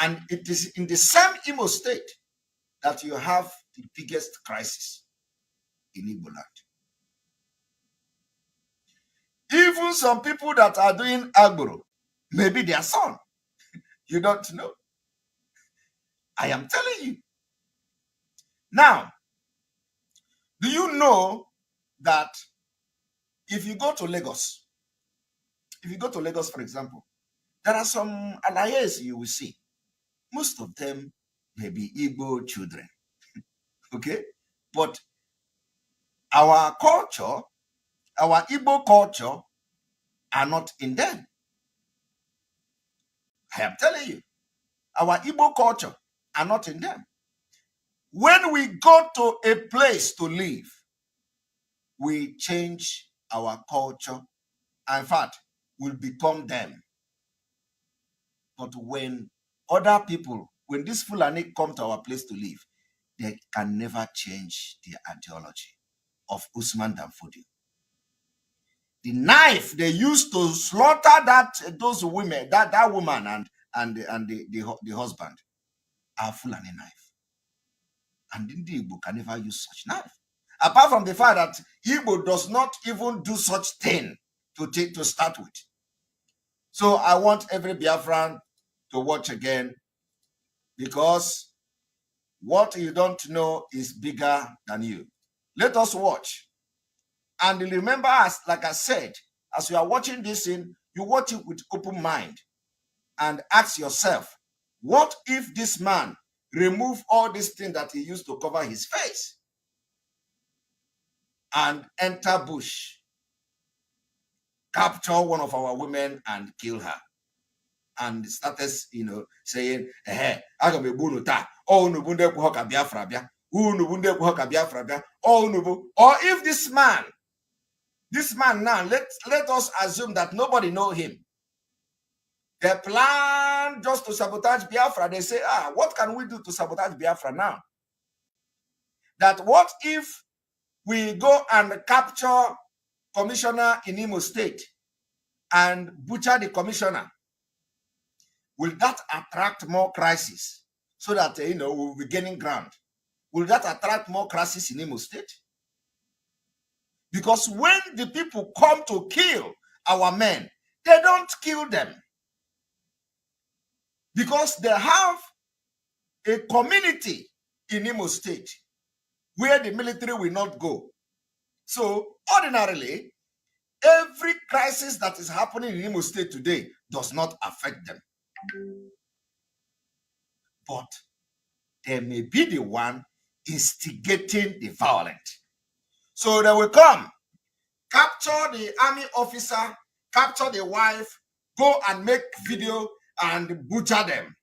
And it is in the same Imo State that you have the biggest crisis in Igbo land. Even some people that are doing Agboro, maybe their son, you don't know. I am telling you. Now, do you know that if you go to Lagos, for example, there are some allies you will see. Most of them may be Igbo children. Okay? But our culture, our Igbo culture, are not in them. I am telling you, our Igbo culture are not in them. When we go to a place to live, we change our culture. In fact, we'll become them. But when other people, when these Fulani come to our place to live, they can never change their ideology of Usman Danfodio. The knife they used to slaughter those women, that woman and the husband, are Fulani knife. And the Igbo can never use such knife. Apart from the fact that Igbo does not even do such thing to start with. So I want every Biafran to watch again, because what you don't know is bigger than you. Let us watch. And remember, like I said, as you are watching this thing, you watch it with open mind and ask yourself, what if this man remove all these things that he used to cover his face and enter bush, capture one of our women and kill her, and started, saying, I got a bunu ta, oh no bunde kuhoka Biafra bia, bunde kuhoka Biafra bia, oh no. Or if this man now, let us assume that nobody know him. They plan just to sabotage Biafra. They say, what can we do to sabotage Biafra now? That what if we go and capture commissioner in Imo State and butcher the commissioner? Will that attract more crisis so that, we'll be gaining ground? Will that attract more crisis in Imo State? Because when the people come to kill our men, they don't kill them. Because they have a community in Imo State where the military will not go. So ordinarily, Every crisis that is happening in Imo State today does not affect them. But they may be the one instigating the violence. So they will come, capture the army officer, capture the wife, go and make video and butcher them.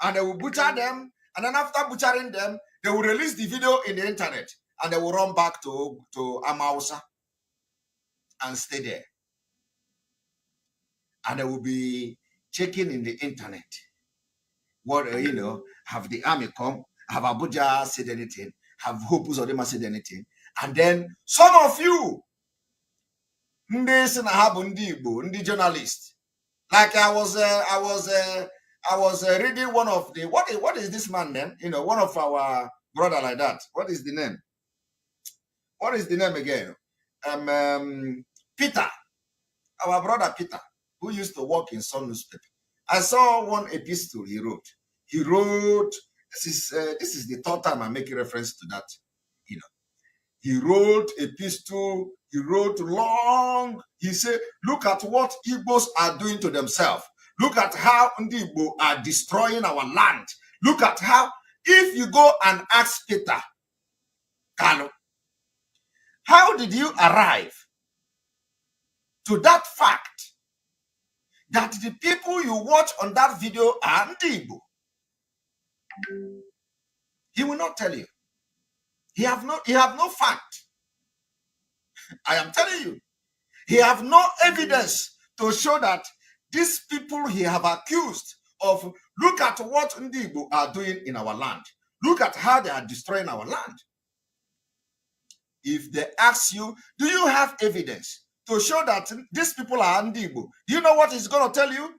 And they will butcher them, and then after butchering them, they will release the video in the internet, and they will run back to Amausa and stay there. And they will be checking in the internet. What, have the army come? Have Abuja said anything? Have Hope Uzodinma said anything? And then some of you, ndi journalists, like I was reading one of the what is this man then? One of our brother like that. What is the name? What is the name again? Peter, our brother Peter, who used to work in some newspaper. I saw one epistle he wrote. He wrote, this is the third time I'm making reference to that. He wrote epistle, he wrote long. He said, look at what Igbos are doing to themselves. Look at how Ndi Igbo are destroying our land. Look at how, if you go and ask Peter, Carlo, how did you arrive to that fact that the people you watch on that video are Ndi Igbo? He will not tell you. He have no fact. I am telling you, he have no evidence to show that these people he have accused of, look at what Ndi Igbo are doing in our land. Look at how they are destroying our land. If they ask you, do you have evidence to show that these people are Ndi Igbo? Do you know what he's going to tell you?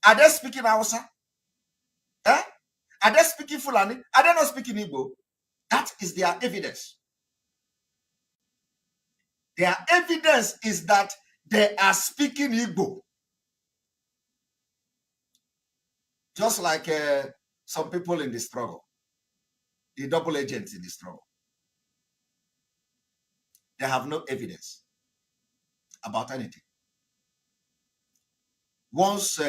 Are they speaking Hausa? Eh? Are they speaking Fulani? Are they not speaking Igbo? That is their evidence. Their evidence is that they are speaking Igbo. Just like some people in the struggle, the double agents in the struggle. They have no evidence about anything. Once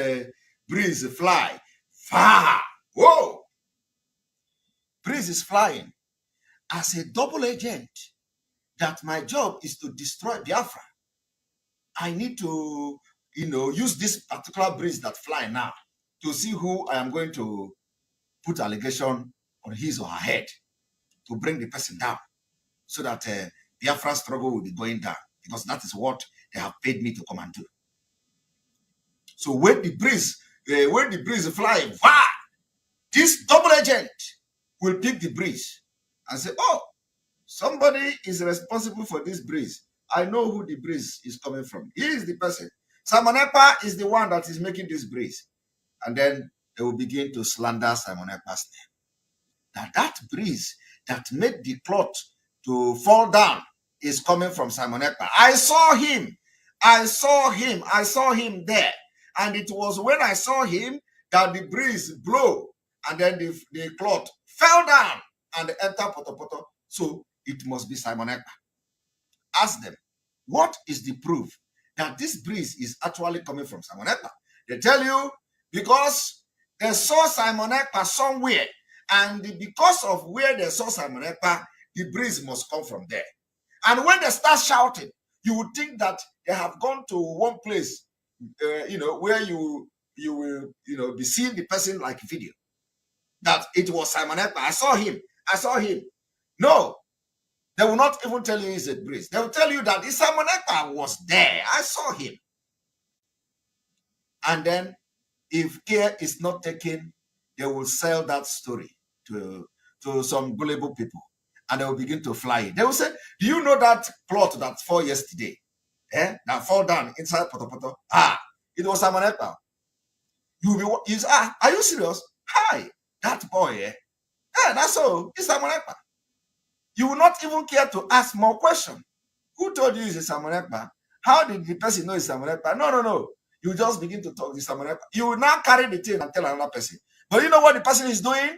breeze fly, far, whoa! Breeze is flying. As a double agent, that my job is to destroy Biafra. I need to, use this particular breeze that fly now to see who I am going to put allegation on his or her head to bring the person down so that Biafra struggle will be going down, because that is what they have paid me to come and do. So when the breeze fly, this double agent will pick the breeze and say, oh, somebody is responsible for this breeze. I know who the breeze is coming from. He is the person. Simon Ekpa is the one that is making this breeze. And then they will begin to slander Simon Ekpa's name. That breeze that made the cloth to fall down is coming from Simon Ekpa. I saw him there. And it was when I saw him that the breeze blew and then the cloth fell down and entered Potopoto. So it must be Simon Ekpa. Ask them, what is the proof that this breeze is actually coming from Simon Ekpa? They tell you, because they saw Simon Ekpa somewhere, and because of where they saw Simon Ekpa, the breeze must come from there. And when they start shouting, you would think that they have gone to one place, where you will, be seeing the person like video. That it was Simon Ekpa. I saw him. No, they will not even tell you it's a breeze. They will tell you that Simon Ekpa was there. I saw him. And then, if care is not taken, they will sell that story to some gullible people. And they will begin to fly it. They will say, do you know that plot that fell yesterday? That fall down inside Potopoto? It was Simon Ekpa. Are you serious? Hi, that boy, that's all. It's Simon Ekpa. You will not even care to ask more questions. Who told you it's Simon Ekpa? How did the person know it's Simon Ekpa? No. You just begin to talk to Simon Ekpa. You will now carry the thing and tell another person. But you know what the person is doing?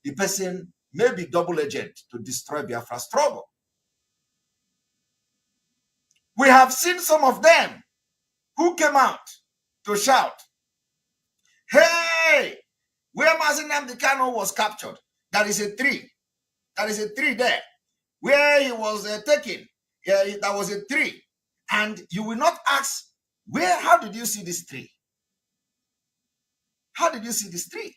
The person may be double agent to destroy Biafra struggle. We have seen some of them who came out to shout, hey, where Mazi Nnamdi Kanu was captured, there is a tree. There is a tree there. Where he was taken, there was a tree. And you will not ask, how did you see this tree? How did you see this tree?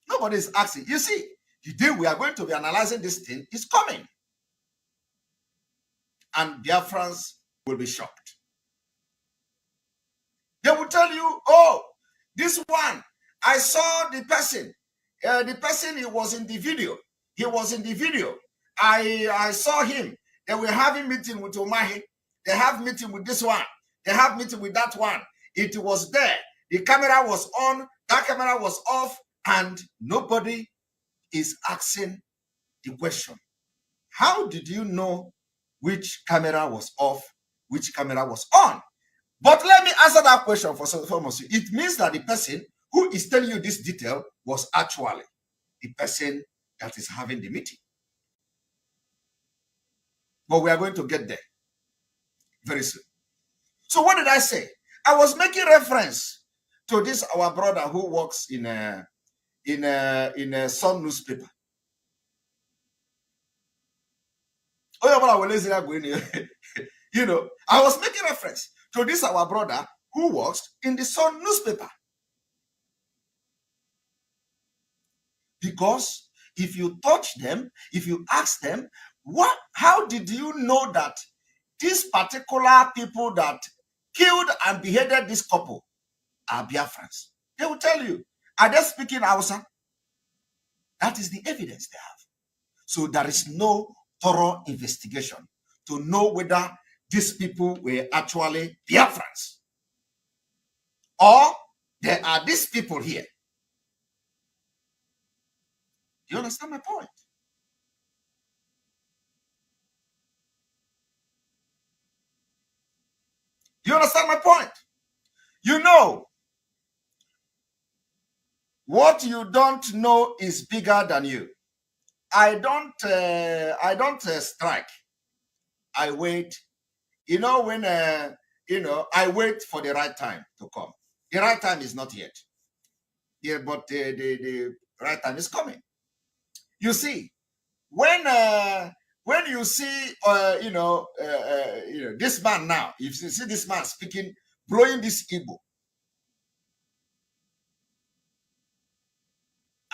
Nobody is asking. You see, the day we are going to be analyzing this thing is coming. And Biafrans will be shocked. They will tell you, oh, this one, I saw the person. The person, he was in the video. He was in the video. I saw him. They were having meeting with Omahi. They have meeting with this one. They have meeting with that one. It was there. The camera was on. That camera was off. And nobody is asking the question. How did you know which camera was off, which camera was on? But let me answer that question for some of you. It means that the person who is telling you this detail was actually the person that is having the meeting. But we are going to get there very soon. So what did I say? I was making reference to this our brother who works in a Sun newspaper. You know, I was making reference to this our brother who works in the Sun newspaper. Because if you touch them, if you ask them, how did you know that these particular people that killed and beheaded this couple are Biafrans? They will tell you. Are they speaking Hausa? That is the evidence they have. So there is no thorough investigation to know whether these people were actually Biafrans. Or there are these people here. Do you understand my point? Do you understand my point? You know, what you don't know is bigger than you. I don't strike. I wait. You know, when I wait for the right time to come. The right time is not yet. Yeah, but the right time is coming. You see, when you see this man now, if you see this man speaking, blowing this Igbo,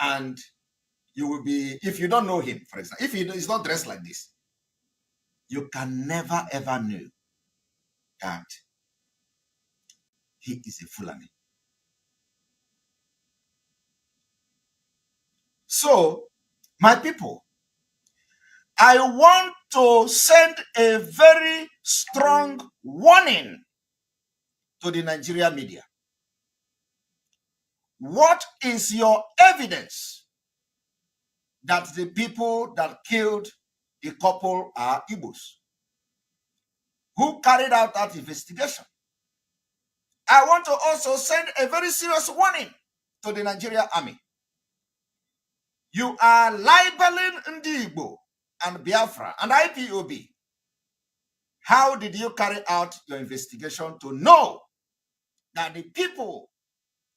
and you will be, if you don't know him, for example, if he is not dressed like this, you can never ever know that he is a Fulani. So, my people, I want to send a very strong warning to the Nigeria media. What is your evidence that the people that killed the couple are Igbos? Who carried out that investigation? I want to also send a very serious warning to the Nigeria army. You are libeling Ndigbo and Biafra and IPOB. How did you carry out your investigation to know that the people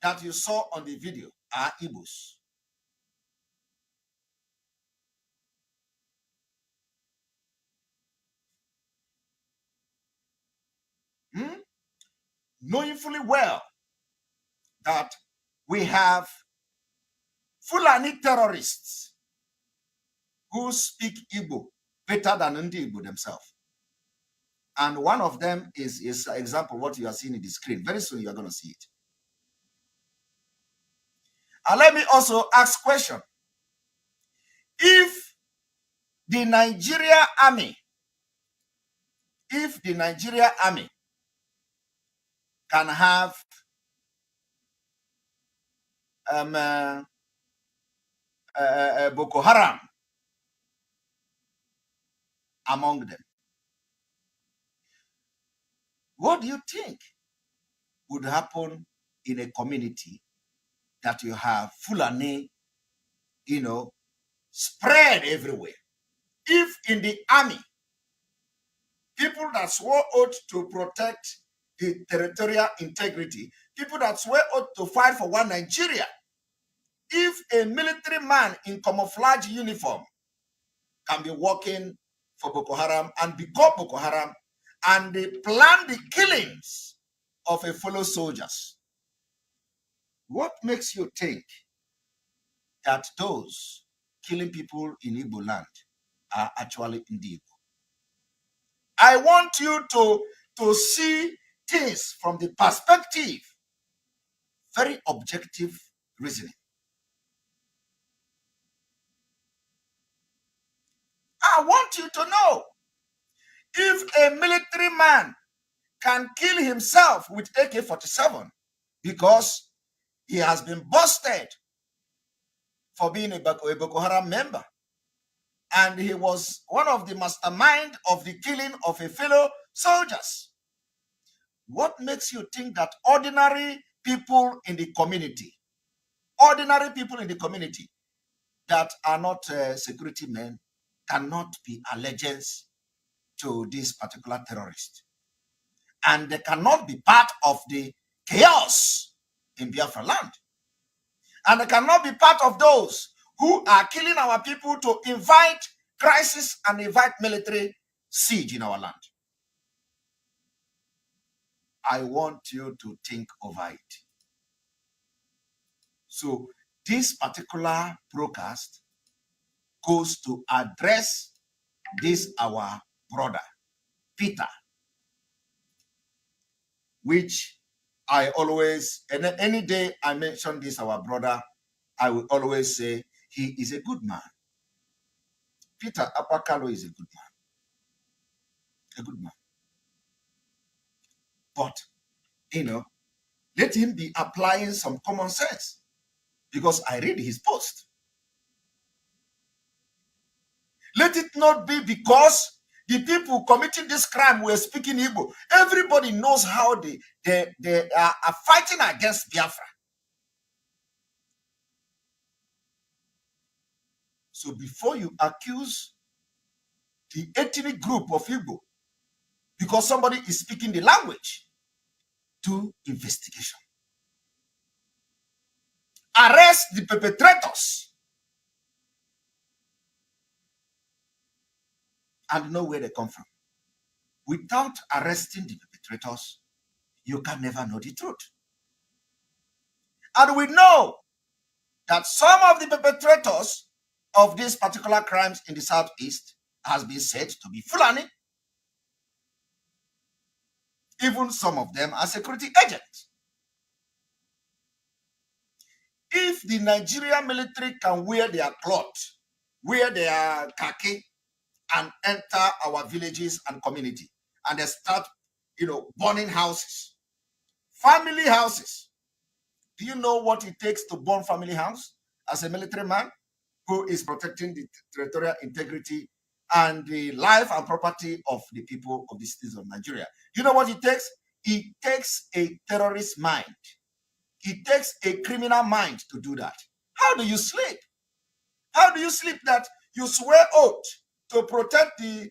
that you saw on the video are Igbos? Knowing fully well that we have Fulani terrorists who speak Igbo better than Ndi Igbo themselves. And one of them is example what you are seeing in the screen. Very soon you are going to see it. And let me also ask a question. If the Nigeria army can have Boko Haram among them, what do you think would happen in a community that you have Fulani, spread everywhere? If in the army, people that swore oath to protect the territorial integrity, people that swear oath to fight for one Nigeria. If a military man in camouflage uniform can be working for Boko Haram and become Boko Haram, and they plan the killings of a fellow soldiers, what makes you think that those killing people in Igbo land are actually in the Igbo? I want you to see things from the perspective, very objective reasoning. I want you to know, if a military man can kill himself with AK-47 because he has been busted for being a Boko Haram member, and he was one of the mastermind of the killing of a fellow soldiers, what makes you think that ordinary people in the community that are not security men cannot be allegiance to this particular terrorist, and they cannot be part of the chaos in Biafra land, and they cannot be part of those who are killing our people to invite crisis and invite military siege in our land? I want you to think over it. So this particular broadcast goes to address this our brother Peter, which I always, and any day I mention this our brother, I will always say he is a good man. Peter Apakalo is a good man. But let him be applying some common sense, because I read his post. Let it not be because the people committing this crime were speaking Igbo. Everybody knows how they are fighting against Biafra. So before you accuse the ethnic group of Igbo because somebody is speaking the language, do investigation. Arrest the perpetrators and know where they come from. Without arresting the perpetrators, you can never know the truth. And we know that some of the perpetrators of these particular crimes in the southeast has been said to be Fulani. Even some of them are security agents. If the Nigerian military can wear their cloth, wear their khaki, and enter our villages and community, and they start, burning houses, family houses. Do you know what it takes to burn family house as a military man who is protecting the territorial integrity and the life and property of the people of the cities of Nigeria? You know what it takes? It takes a terrorist mind. It takes a criminal mind to do that. How do you sleep? How do you sleep that you swear oath to protect the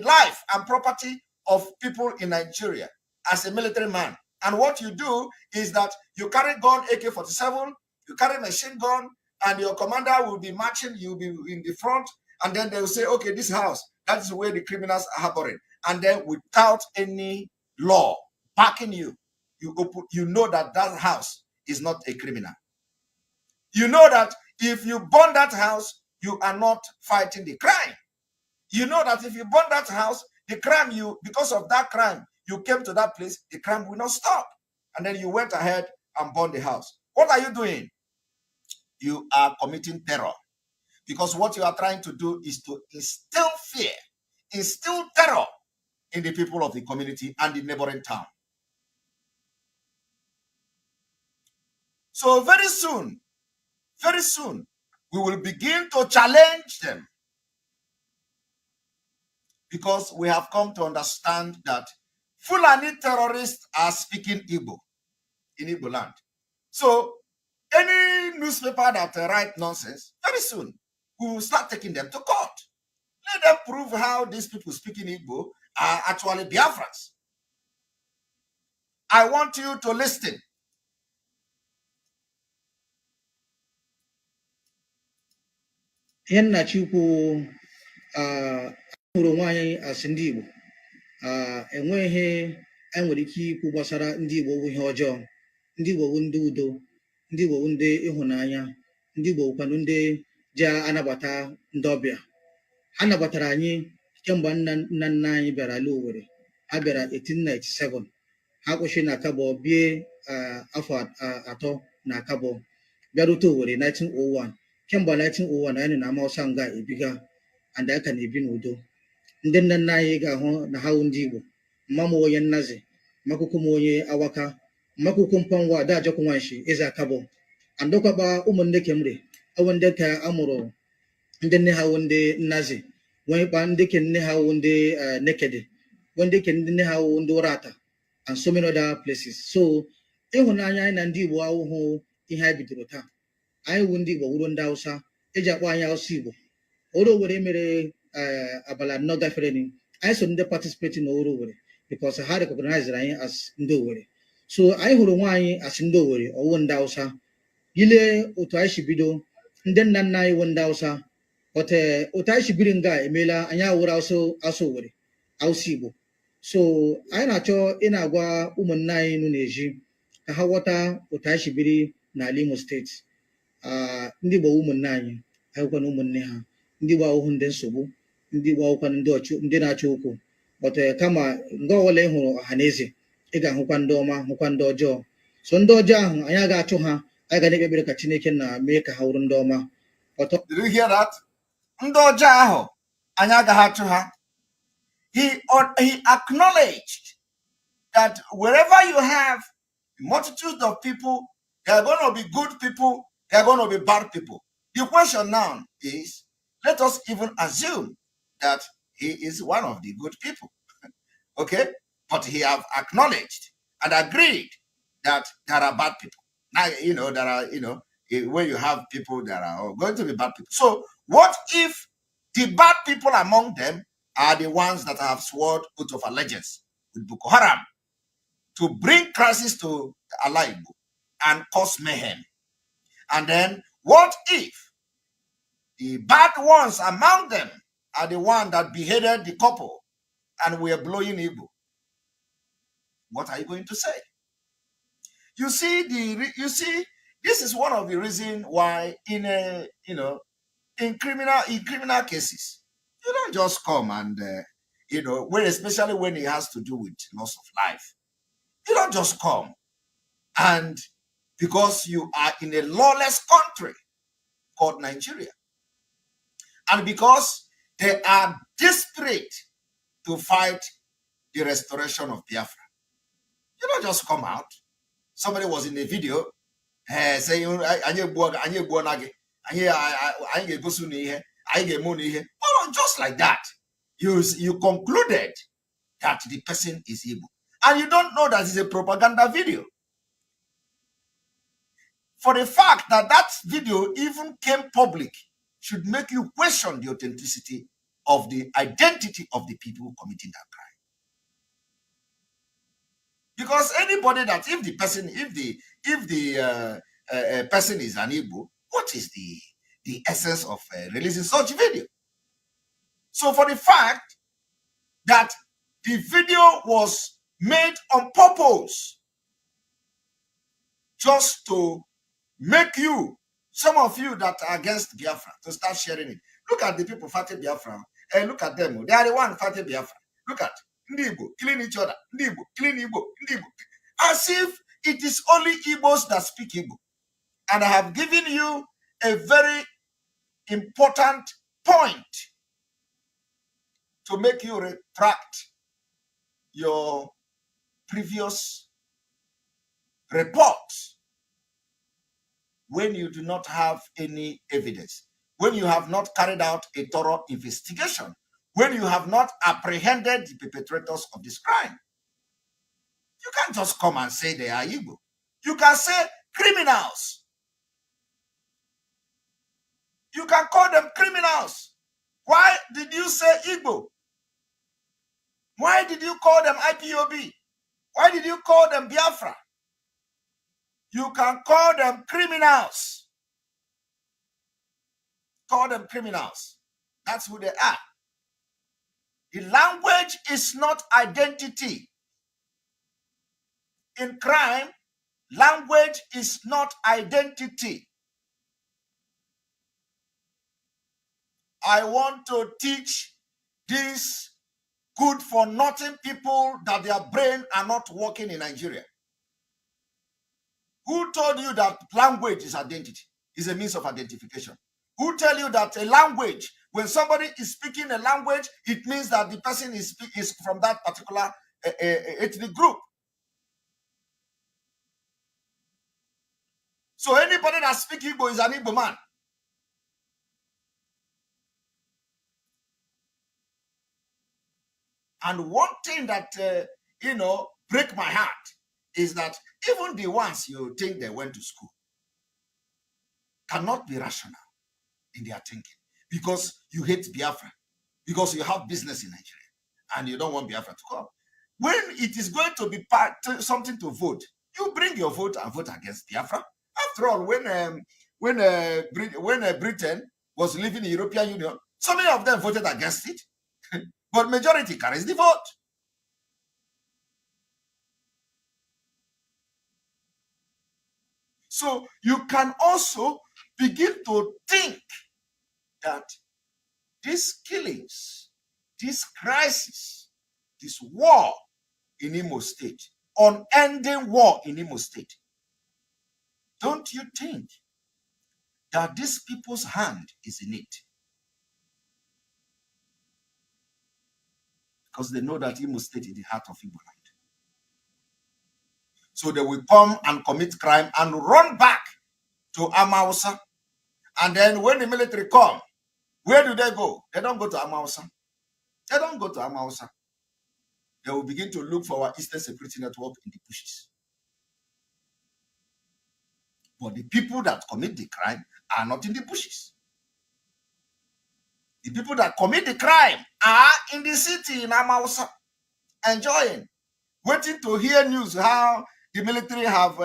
life and property of people in Nigeria as a military man? And what you do is that you carry gun, AK-47, you carry machine gun, and your commander will be marching, you'll be in the front, and then they will say, okay, this house, that is where the criminals are harboring. And then without any law backing you, you know that that house is not a criminal. You know that if you burn that house, you are not fighting the crime. You know that if you burn that house, the crime because of that crime, you came to that place, the crime will not stop. And then you went ahead and burned the house. What are you doing? You are committing terror. Because what you are trying to do is to instill fear, instill terror in the people of the community and the neighboring town. So very soon, we will begin to challenge them, because we have come to understand that Fulani terrorists are speaking Igbo in Igbo land. So any newspaper that write nonsense, very soon we will start taking them to court. Let them prove how these people speak in Igbo are actually Biafrans. I want you to listen. Hen na chukwu hụrụ nwaanyị asị ndị Igbo enweghị enwere ike ikwu gbasara ndị Igbo bụ ihe ọjọọ. Ndị Igbo bụ ndị udo, ndị Igbo bụ ndị ịhụnanya, ndị Igbo bụkwanụ ndị ji anabata ndị ọbịa. Ha nabatara anyị kemgbe nna nna anyị bịara ala Owerri. Ha bịara 1897. Ha kwụsị na Akabọ bie afọ atọ na Akabọ, bịarute Owerri 1901. Kemgbe 1901 anyị na Amawụsa nga ebiga, and aka na-ebi n'udo. Ndị nna nna anyị ga-ahụ na ha ndị Igbo. Mma m onye Nnazi, makụkụ m onye Awaka, makụkụ Mpangwa Ada Ajọkụ Nwanshi eze Akabọ, andọkwaba ụmụnne Kemre ọwụ ndị ka amụrụ ndị nne ha wụ ndị Nnazi, nwekwa ndị ke nne ha wụ ndị Nekede, ndị ke ndị nne ha wụ ndị Ụrata, and so many other places. So ịhụnanya anyị na ndị Igbo awụhụ ihe anyị bidoro taa. Anyị wụ ndị Igbo wụrụ ndị Hausa, eji akpọ anyị Hausa Igbo. Oro Owerri mere abalị anọ gafere ni, anyị so ndị participate na Oro Owerri because ha recognize anyị as ndị Owerri. So anyị hụrụ nwaanyị as ndị Owerri ọwụ ndị Hausa. Ile otu anyị si bido, ndị nna nna anyị wụ ndị Hausa, but otu anyị si biri nga emeela anyị awụrụ Hausa Owerri, Hausa Igbo. So anyị na-achọ ị na-agwa ụmụnne anyị nọ n'ezi ka ha ghọta otu anyị si biri n'ala Imo steeti. Ndị Igbo ụmụnne anyị, ahụkwana ụmụnne ha. Ndị Igbo ahụhụ ndị nsogbu, ndị Igbo ahụkwana ndị na-achọ okwu. But kama nga ọbụla ị hụrụ ọha na eze, ị ga-ahụkwa ndị ọma, hụkwa ndị ọjọọ. So ndị ọjọọ ahụ anyị agaghị achụ ha, anyị ga na-ekpe ekpere ka Chineke na mee ka ha wụrụ ndị ọma. Did you hear that? Ndị ọjọọ ahụ anyị agaghị achụ ha. He acknowledged that wherever you have a multitude of people, there are going to be good people, there are going to be bad people. The question now is, let us even assume that he is one of the good people. Okay? But he have acknowledged and agreed that there are bad people. Now, there are, when you have people that are going to be bad people. So what if the bad people among them are the ones that have sworn oath of allegiance with Boko Haram to bring crisis to Allah Igbo and cause mayhem? And then what if the bad ones among them are the ones that beheaded the couple and were blowing Igbo? What are you going to say? You see, this is one of the reasons why in criminal cases, you don't just come and especially when it has to do with loss of life, you don't just come and because you are in a lawless country called Nigeria, and because they are desperate to fight the restoration of Biafra, you don't just come out. Somebody was in a video saying, just like that. You concluded that the person is evil. And you don't know that it's a propaganda video. For the fact that that video even came public should make you question the authenticity of the identity of the people committing that crime. Because anybody that if the person is an Igbo, what is the essence of releasing such video? So for the fact that the video was made on purpose just to make you, some of you that are against Biafra, to start sharing it. Look at the people fighting Biafra and look at them. They are the ones fighting Biafra. Look at Igbo killing each other. Igbo killing Igbo. As if it is only Igbos that speak Igbo. And I have given you a very important point to make you retract your previous reports when you do not have any evidence, when you have not carried out a thorough investigation, when you have not apprehended the perpetrators of this crime. You can't just come and say they are Igbo. You can say criminals. You can call them criminals. Why did you say Igbo? Why did you call them IPOB? Why did you call them Biafra? You can call them criminals. Call them criminals. That's who they are. The language is not identity. In crime, language is not identity. I want to teach these good for nothing people that their brain are not working in Nigeria. Who told you that language is identity, is a means of identification? Who tell you that a language, when somebody is speaking a language, it means that the person is from that particular ethnic group? So anybody that speaks Igbo is an Igbo man. And one thing that, break my heart is that even the ones you think they went to school cannot be rational in their thinking, because you hate Biafra, because you have business in Nigeria and you don't want Biafra to come. When it is going to be something to vote, you bring your vote and vote against Biafra. After all, when Britain was leaving the European Union, so many of them voted against it, but majority carries the vote. So you can also begin to think that these killings, this crisis, this war in Imo State, unending war in Imo State, don't you think that these people's hand is in it? Because they know that Imo State is the heart of Igbo land. So they will come and commit crime and run back to Amausa. And then when the military come, where do they go? They don't go to Amausa. They don't go to Amausa. They will begin to look for our Eastern Security Network in the bushes. But the people that commit the crime are not in the bushes. The people that commit the crime are in the city in Amausa, enjoying, waiting to hear news how the military have,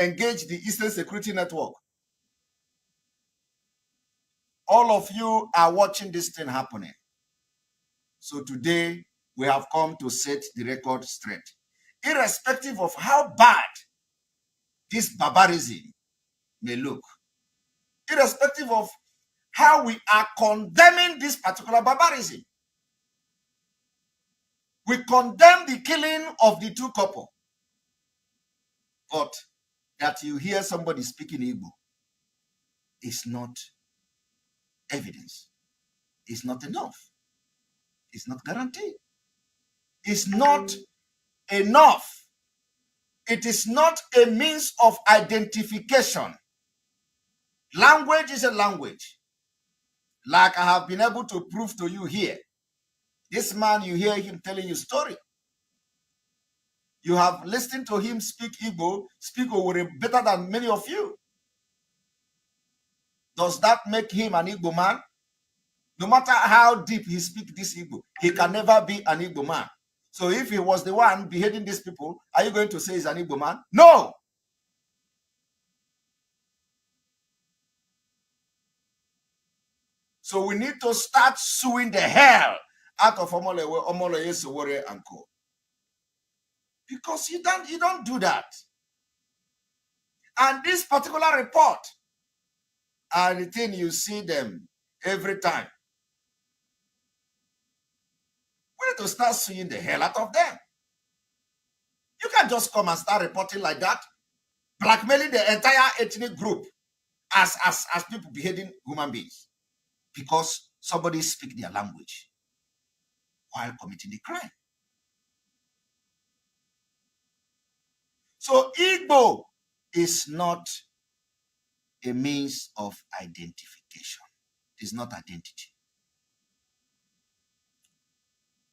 engaged the Eastern Security Network. All of you are watching this thing happening. So today, we have come to set the record straight. Irrespective of how bad this barbarism may look, irrespective of how we are condemning this particular barbarism, we condemn the killing of the two couple. But that you hear somebody speaking Igbo is not evidence. It's not enough. It's not guaranteed. It's not enough. It is not a means of identification. Language is a language. Like I have been able to prove to you here. This man, you hear him telling you story. You have listened to him speak Igbo, speak Owere better than many of you. Does that make him an Igbo man? No matter how deep he speaks this Igbo, he can never be an Igbo man. So if he was the one beheading these people, are you going to say he's an Igbo man? No! So we need to start suing the hell out of Omoloye Sowore and Co. Because you don't do that. And this particular report are the thing you see them every time. We need to start suing the hell out of them. You can't just come and start reporting like that, blackmailing the entire ethnic group as people behaving human beings because somebody speak their language while committing the crime. So Igbo is not a means of identification. It is not identity.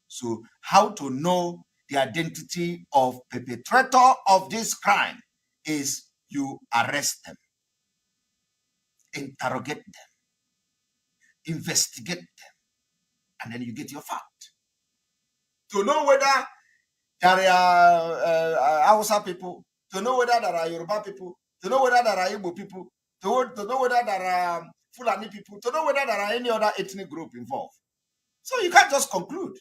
So how to know the identity of perpetrator of this crime is you arrest them, interrogate them, investigate them, and then you get your fact. to know whether there are Hausa people, to know whether there are Yoruba people, to know whether there are Igbo people, to know whether there are Fulani people, to know whether there are any other ethnic group involved. So you can't just conclude.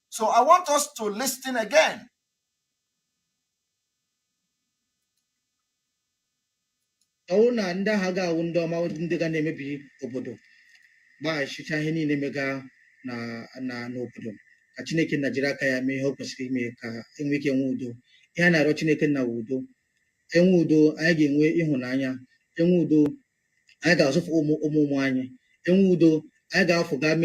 So I want us to listen again. na ndị agha ga-awụ ndị ọma ndị ga na-emebi obodo gbaghachicha ihe niile mega na n'obodo ka Chineke na jiri aka ya mee ihe o kwesịrị ime ka enwe ike enwe udo. Ihe a na-arịọ Chineke na udo, enwe udo anyị ga-enwe ịhụnanya, enwe udo anyị ga-azụfụ ụmụ anyị, enwe udo anyị ga-afụ ga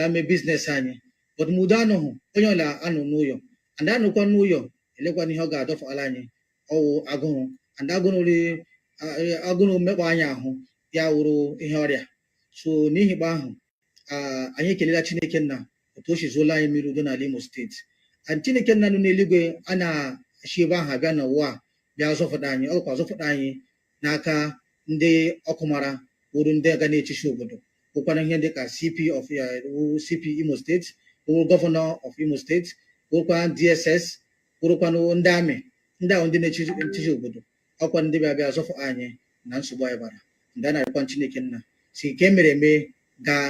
mee biznes anyị. Ọdụmụdo anụghị onye ọla anụ n'ụyọ and anụkwa n'ụyọ elekwana ihe ọ ga-adọfụala anyị ọwụ agụụ and agụrụ mmekpa anyị ahụ ya wụrụ ihe ọrịa. So n'ihi gba ahụ anyị ekelela Chineke nna otu o chizuola anyị mmiri udo n'ala Imo steeti. And Chineke nna nọ n'eluigwe a na-achị ebe ahụ abịa n'ụwa bịa zọfụta anyị, ọkwa zọfụta anyị n'aka ndị ọkụ mara wụrụ ndị aga na-echichi obodo, bụkwana ihe dịka CP Imo steeti, wụrụ gọvanọ of Imo steeti, wụrụkwa DSS, wụrụkwanụ ndị amị, ndị ahụ ndị na-echichi obodo, ọkwa ndị bịa zọfụ anyị na nsogbu anyị bara. Ndị a na-arịkwa Chineke nna si nke mere eme gaa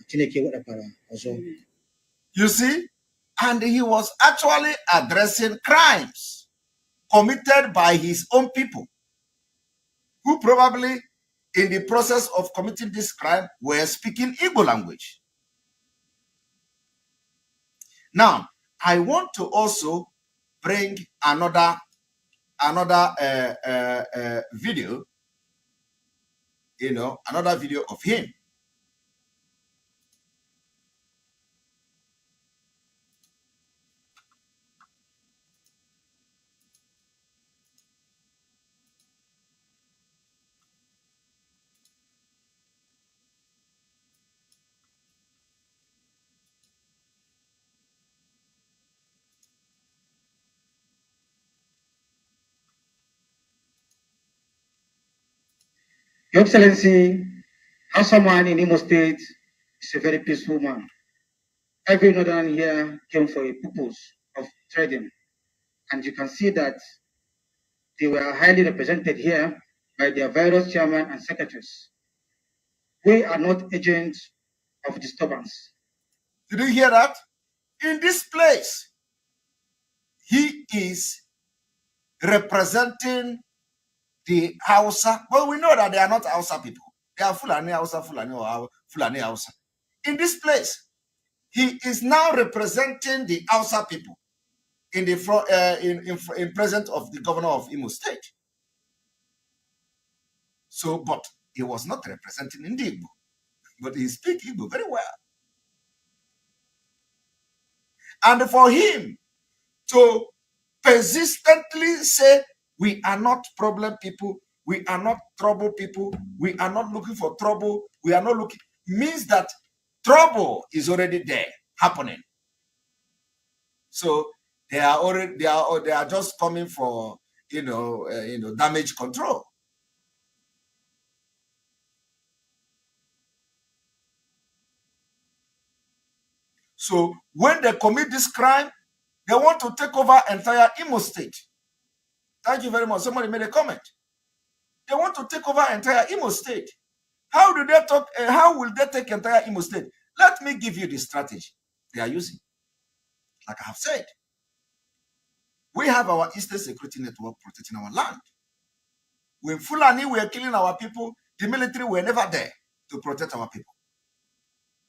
Chineke wetakwara ọzọ. You see, and he was actually addressing crimes committed by his own people, who probably in the process of committing this crime were speaking Igbo language. Now, I want to also bring another video, another video of him. Your Excellency, as someone in Imo State is a very peaceful man. Every northern here came for a purpose of trading, and you can see that they were highly represented here by their various chairmen and secretaries. We are not agents of disturbance. Did you hear that? In this place, he is representing the Hausa. Well, we know that they are not Hausa people. They are Fulani Hausa, Fulani or Fulani Hausa. In this place, he is now representing the Hausa people in the in presence of the governor of Imo State. So, but he was not representing Igbo, but he speaks Igbo very well. And for him to persistently say, we are not problem people, we are not trouble people, we are not looking for trouble, we are not looking, means that trouble is already there happening. So they are just coming for damage control. So when they commit this crime, they want to take over entire Imo State. Thank you very much. Somebody made a comment. They want to take over entire Imo State. How do they talk? How will they take entire Imo State? Let me give you the strategy they are using. Like I have said, we have our Eastern Security Network protecting our land. When Fulani were killing our people, the military were never there to protect our people.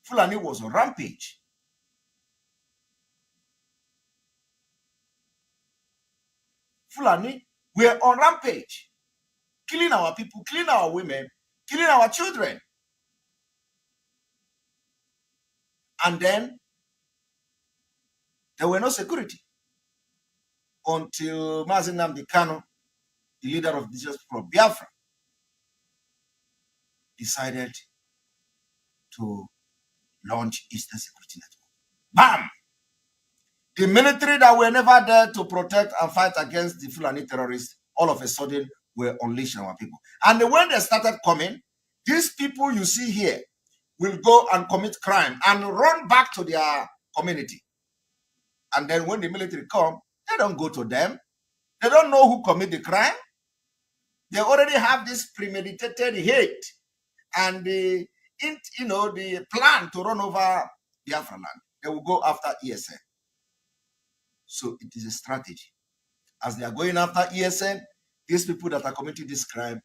Fulani was on rampage. Fulani were on rampage, killing our people, killing our women, killing our children. And then there were no security until Mazi Nnamdi Kanu, the leader of the Just from Biafra, decided to launch Eastern Security Network. Bam! The military that were never there to protect and fight against the Fulani terrorists, all of a sudden were unleashed on our people. And when they started coming, these people you see here will go and commit crime and run back to their community. And then when the military come, they don't go to them. They don't know who commit the crime. They already have this premeditated hate and the plan to run over Biafra land. They will go after ESN. So it is a strategy. As they are going after ESN, these people that are committing this crime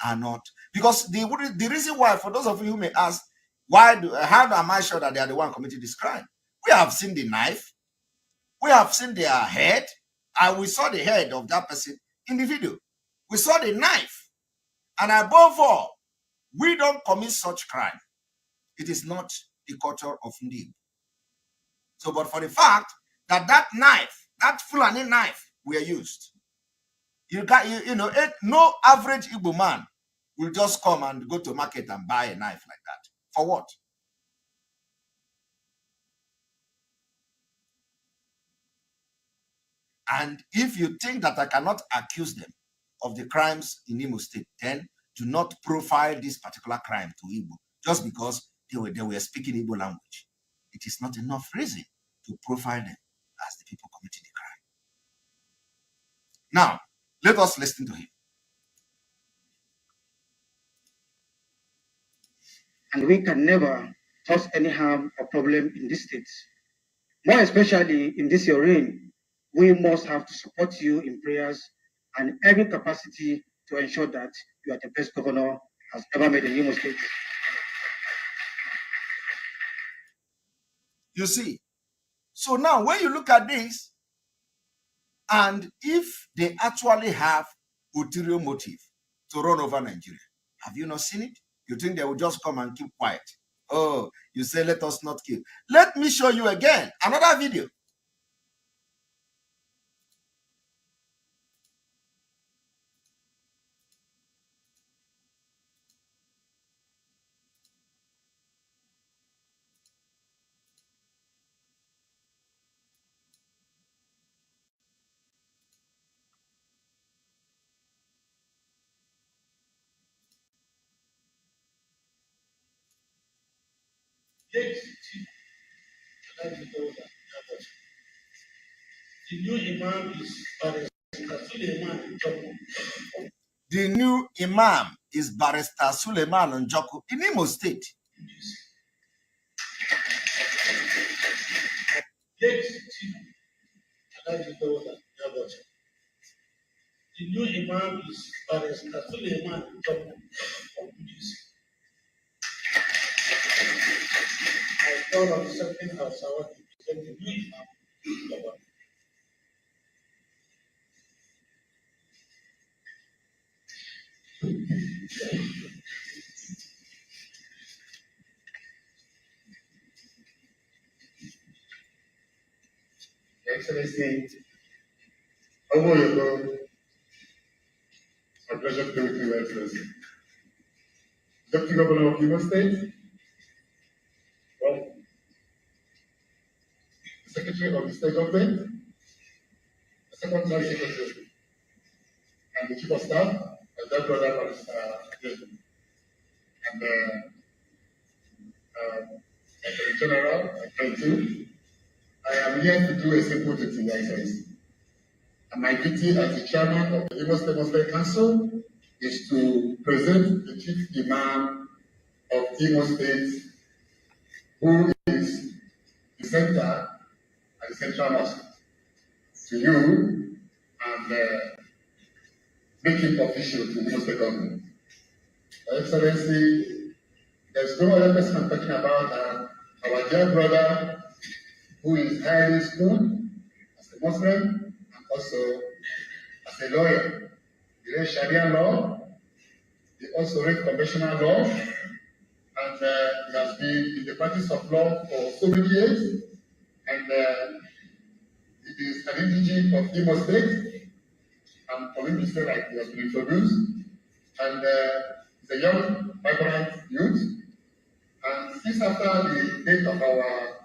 are not. Because the reason why, for those of you who may ask, how am I sure that they are the one committing this crime? We have seen the knife. We have seen their head. And we saw the head of that person in the video. We saw the knife. And above all, we don't commit such crime. It is not the culture of Ndi. So, but for the fact that that knife, that Fulani knife, were used, no average Igbo man will just come and go to market and buy a knife like that. For what? And if you think that I cannot accuse them of the crimes in Imo State, then do not profile this particular crime to Igbo just because they were speaking Igbo language. It is not enough reason to profile them as the people committing the crime. Now, let us listen to him. And we can never cause any harm or problem in this state. More especially in this your reign, we must have to support you in prayers and every capacity to ensure that you are the best governor has ever made in Imo State. You see, so now when you look at this, and if they actually have ulterior motive to run over Nigeria, have you not seen it? You think they will just come and keep quiet? Oh, you say, let us not kill. Let me show you again another video. The new Imam is The new Imam is Barrister Suleiman Njoku in Imo State. The new Imam is Barrister Suleiman Njoku. I thought of something else. I want to present the new Imam. Excellency, how are you? It's my pleasure to be with you, Excellency. Deputy Governor of Imo State, well, the Secretary of the State Government, the Secretary Secretary, and the Chief of Staff, and their brother, and the General, and too. I am here to do a simple duty, Your Excellency. And my duty as the chairman of the Imo State Muslim Council is to present the Chief Imam of Imo State, who is the center and the central mosque, to you and make it official to the Imo State government. Your Excellency, there's no other person I'm talking about our dear brother, who is highly schooled as a Muslim and also as a lawyer. He read Sharia law, he also read conventional law, and he has been in the practice of law for so many years, and he is an indigene of Imo State, and for him to say like he has been introduced, and he's a young, vibrant youth, and since after the date of our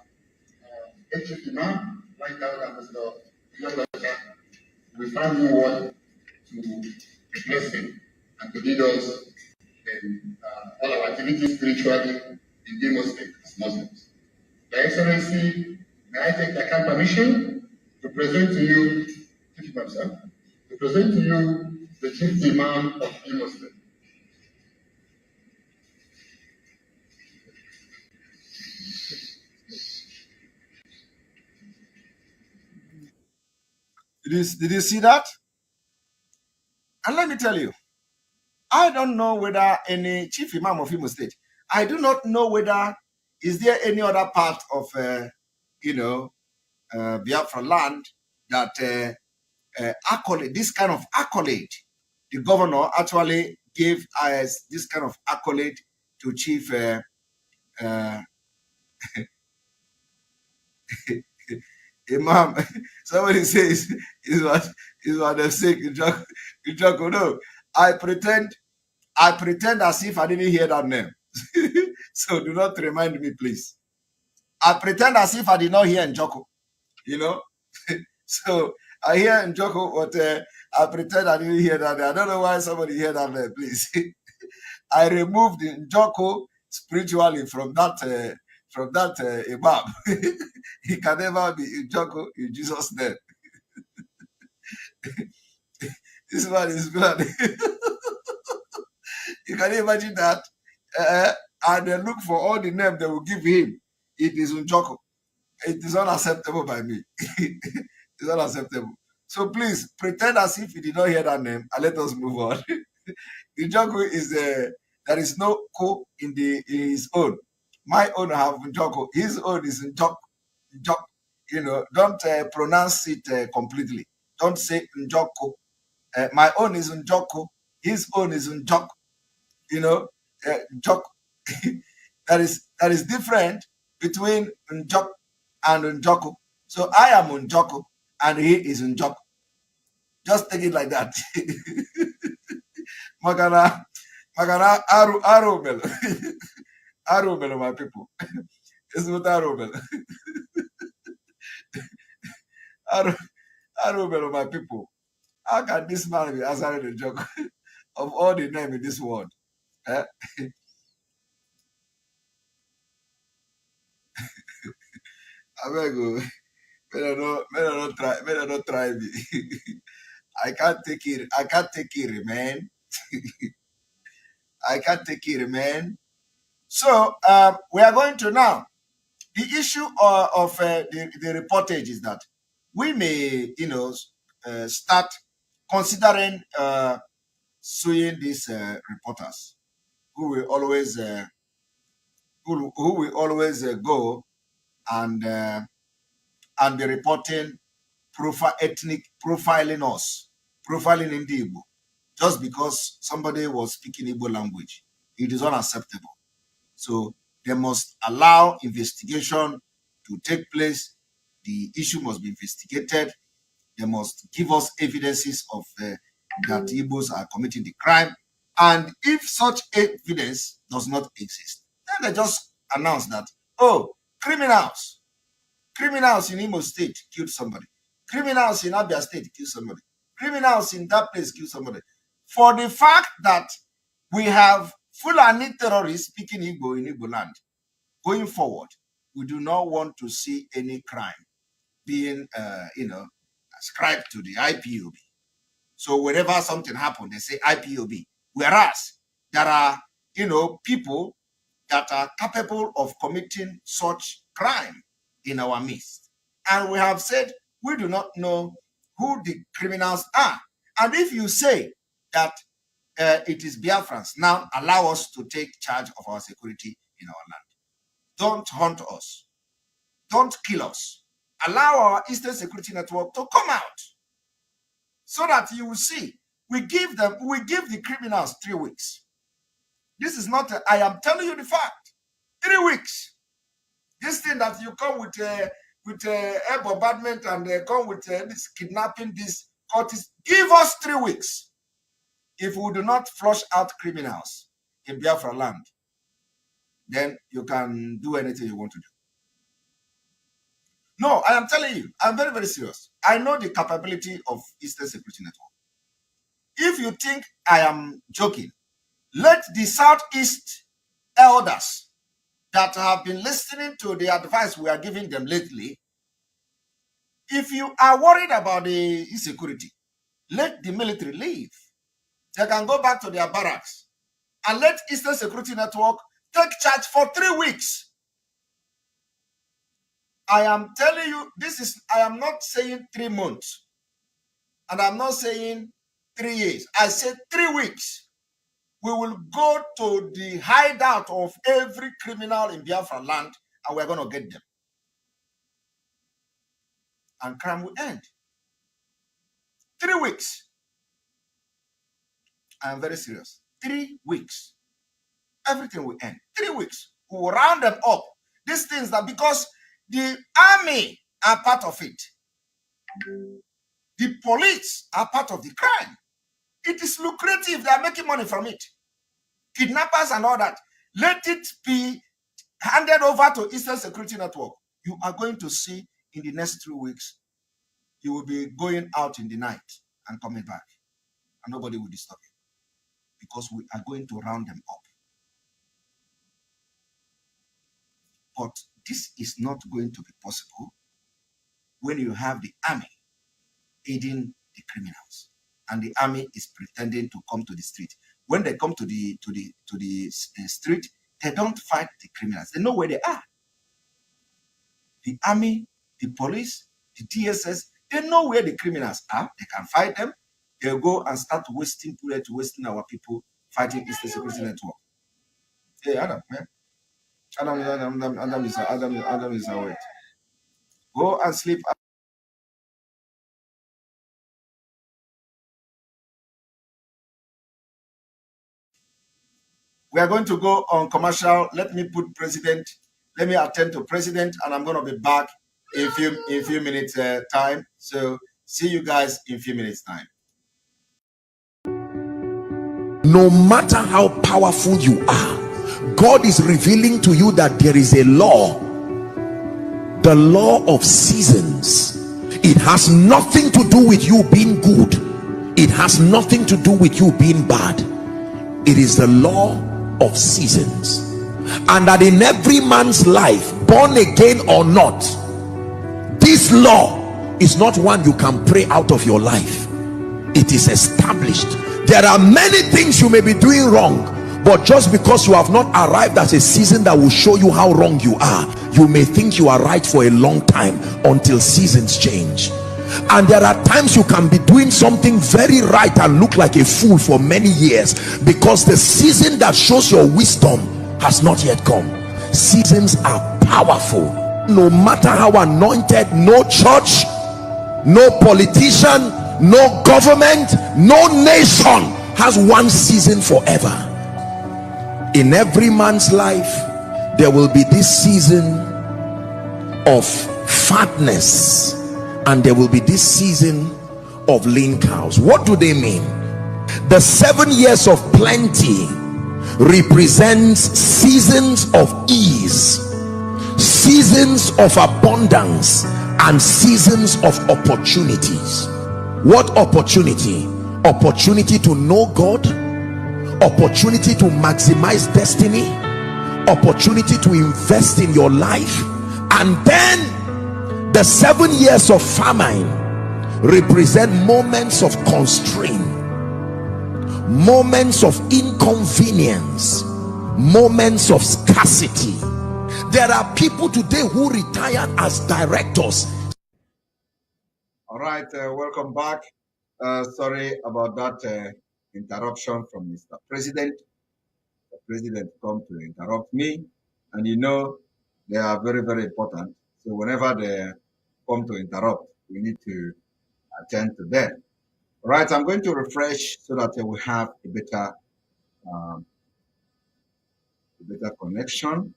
Chief Imam, right now, we find new word to bless him and to lead us in all our activities spiritually in Imo State as Muslims. Your Excellency, may I take the kind permission to present to you, Chief Imam, sir, to present to you the Chief Imam of Imo State. Did you see that? And let me tell you, I don't know whether any Chief Imam of Imo State, I do not know whether is there any other part of, Biafra land that accolade, this kind of accolade, the governor actually gave us this kind of accolade to Chief Imam. Somebody says is what they say in Joko. No, I pretend as if I didn't hear that name. So do not remind me, please. I pretend as if I did not hear Njoko, you know. So I hear Njoko, but I pretend I didn't hear that. I don't know why somebody heard that name, please. I removed Njoko spiritually from that Imam. He can never be Njoko in Jesus' name. This man is blood. You can imagine that. And they look for all the name they will give him. It is Njoko. It is unacceptable by me. It's unacceptable. So please pretend as if you did not hear that name and let us move on. Njoku is there is no ko in his own. My own have Njoku. His own is Njok. Njok. You know, don't pronounce it completely. Don't say Njoku. My own is Njoku. His own is Njok. You know, Njok. that is different between Njok and Njoku. So I am Njoku and he is Njok. Just take it like that. Magana Arubel. Arubel, my people. It's not Arubel. Arubel, my people. How can this man be answering the joke of all the names in this world? Eh? I beg you. Better not try me. I can't take it, man. I can't take it, man. So we are going to now. The issue of the reportage is that we may, start considering suing these reporters who will always go and be reporting ethnic profiling us, profiling Ndi Igbo, just because somebody was speaking Igbo language. It is unacceptable. So they must allow investigation to take place. The issue must be investigated. They must give us evidences of that Igbos are committing the crime. And if such evidence does not exist, then they just announce that, oh, criminals in Imo State killed somebody. Criminals in Abia State killed somebody. Criminals in that place killed somebody. For the fact that we have Fulani terrorists speaking Igbo in Igbo land, going forward, we do not want to see any crime being, ascribed to the IPOB. So whenever something happens, they say IPOB. Whereas there are, people that are capable of committing such crime in our midst. And we have said we do not know who the criminals are. And if you say that it is Biafrans, now allow us to take charge of our security in our land. Don't hunt us. Don't kill us. Allow our Eastern Security Network to come out so that you will see. We give the criminals 3 weeks. This is not, I am telling you the fact. 3 weeks. This thing that you come with air bombardment and come with this kidnapping, this cultists, give us 3 weeks. If we do not flush out criminals in Biafra land, then you can do anything you want to do. No, I am telling you, I'm very, very serious. I know the capability of Eastern Security Network. If you think I am joking, let the Southeast elders that have been listening to the advice we are giving them lately, if you are worried about the insecurity, let the military leave. They can go back to their barracks and let Eastern Security Network take charge for 3 weeks. I am telling you, I am not saying 3 months. And I'm not saying 3 years. I said 3 weeks. We will go to the hideout of every criminal in Biafra land and we're going to get them. And crime will end. 3 weeks. I am very serious. 3 weeks. Everything will end. 3 weeks. We will round them up. These things that because the army are part of it. The police are part of the crime. It is lucrative. They are making money from it. Kidnappers and all that. Let it be handed over to Eastern Security Network. You are going to see in the next 3 weeks, you will be going out in the night and coming back. And nobody will disturb you. Because we are going to round them up. But this is not going to be possible when you have the army aiding the criminals. And the army is pretending to come to the street. When they come to the street, they don't fight the criminals. They know where they are. The army, the police, the DSS, they know where the criminals are. They can fight them. They'll go and start wasting bullets, wasting our people fighting Eastern Security Network. Hey, Adam, man. Adam is awake. Go and sleep. We are going to go on commercial. Let me attend to president, and I'm going to be back in few minutes time. So see you guys in few minutes time. No matter how powerful you are, God is revealing to you that there is a law, the law of seasons. It has nothing to do with you being good. It has nothing to do with you being bad. It is the law of seasons. And that in every man's life, born again or not, this law is not one you can pray out of your life. It is established. There are many things you may be doing wrong, but just because you have not arrived at a season that will show you how wrong you are, you may think you are right for a long time until seasons change. And there are times you can be doing something very right and look like a fool for many years because the season that shows your wisdom has not yet come. Seasons are powerful. No matter how anointed, no church, no politician, no government, no nation has one season forever. In every man's life, there will be this season of fatness, and there will be this season of lean cows. What do they mean? The 7 years of plenty represents seasons of ease, seasons of abundance, and seasons of opportunities. What opportunity? Opportunity to know God, opportunity to maximize destiny, opportunity to invest in your life. And then the 7 years of famine represent moments of constraint, moments of inconvenience, moments of scarcity. There are people today who retired as directors. All right, welcome back. Sorry about that interruption from Mr. President. The president come to interrupt me, and you know they are very, very important. So whenever they come to interrupt, we need to attend to them. All right, I'm going to refresh so that we have a better connection.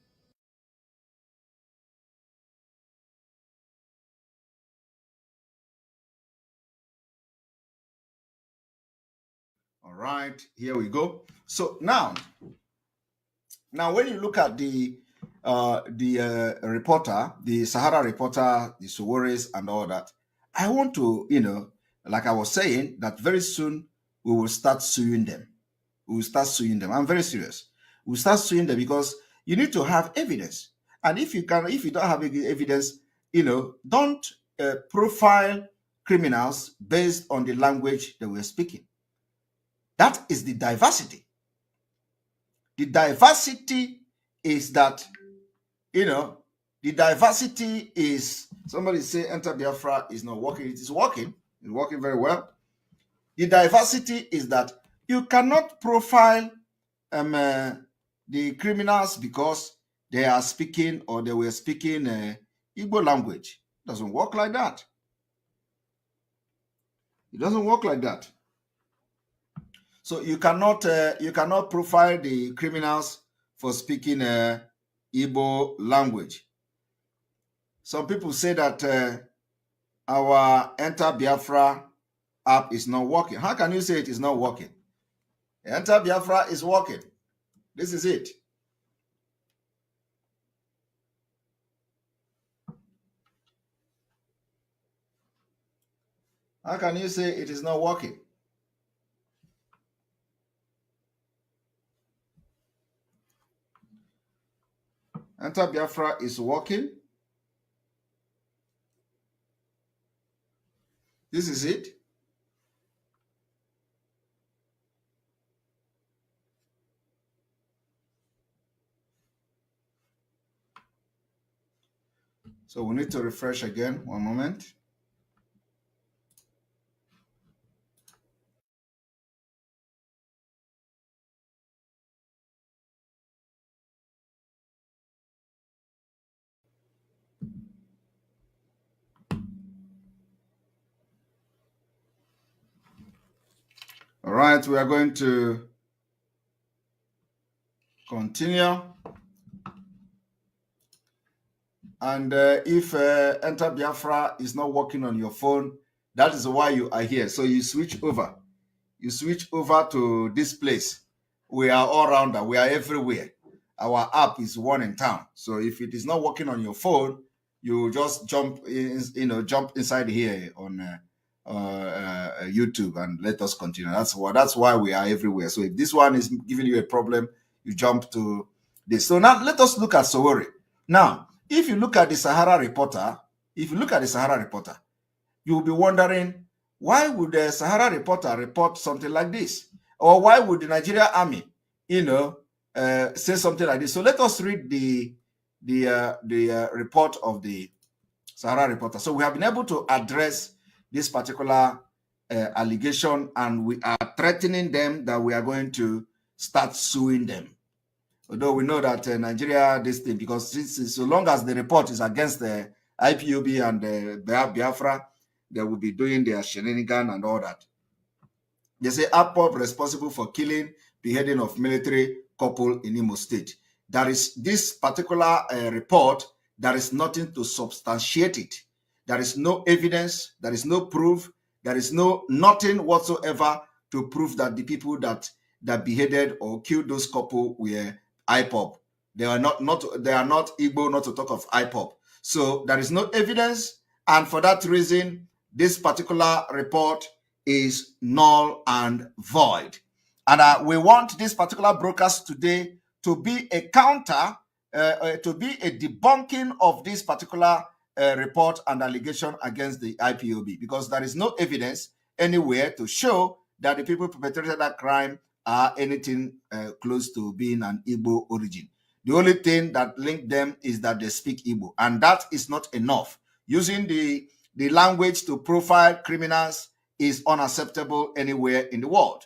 All right, here we go. So now when you look at the reporter, the Sahara reporter, the Suwares and all that, I want to, like I was saying, that very soon we will start suing them. We will start suing them. I'm very serious. We'll start suing them because You need to have evidence. And if you don't have evidence, don't profile criminals based on the language that we're speaking. That is the diversity. The diversity is that, the diversity is, somebody say Enter Biafra is not working. It is working. It's working very well. The diversity is that you cannot profile the criminals because they are speaking or they were speaking Igbo language. It doesn't work like that. It doesn't work like that. So you cannot profile the criminals for speaking Igbo language. Some people say that our Enter Biafra app is not working. How can you say it is not working? Enter Biafra is working. This is it. How can you say it is not working? Enter Biafra is working. This is it. So we need to refresh again. One moment. All right, we are going to continue. And if Enter Biafra is not working on your phone, that is why you are here. So you switch over. You switch over to this place. We are all around. We are everywhere. Our app is one in town. So if it is not working on your phone, you just jump inside here on YouTube and let us continue. That's why we are everywhere. So if this one is giving you a problem, you jump to this. So now let us look at Sowore. Now, if you look at the Sahara Reporter, you will be wondering, why would the Sahara Reporter report something like this? Or why would the Nigeria Army, say something like this? So let us read the report of the Sahara Reporter. So we have been able to address this particular allegation, and we are threatening them that we are going to start suing them. Although we know that Nigeria, this thing, because so long as the report is against the IPOB and Biafra, they will be doing their shenanigan and all that. They say IPOB responsible for killing, beheading of military couple in Imo State. There is this particular report. There is nothing to substantiate it. There is no evidence. There is no proof. There is nothing whatsoever to prove that the people that beheaded or killed those couple were IPOB. They are not Igbo, not to talk of IPOB. So there is no evidence, and for that reason, this particular report is null and void. And we want this particular broadcast today to be a counter, to be a debunking of this particular report and allegation against the IPOB, because there is no evidence anywhere to show that the people who perpetrated that crime are anything close to being an Igbo origin. The only thing that linked them is that they speak Igbo, and that is not enough. Using the language to profile criminals is unacceptable anywhere in the world.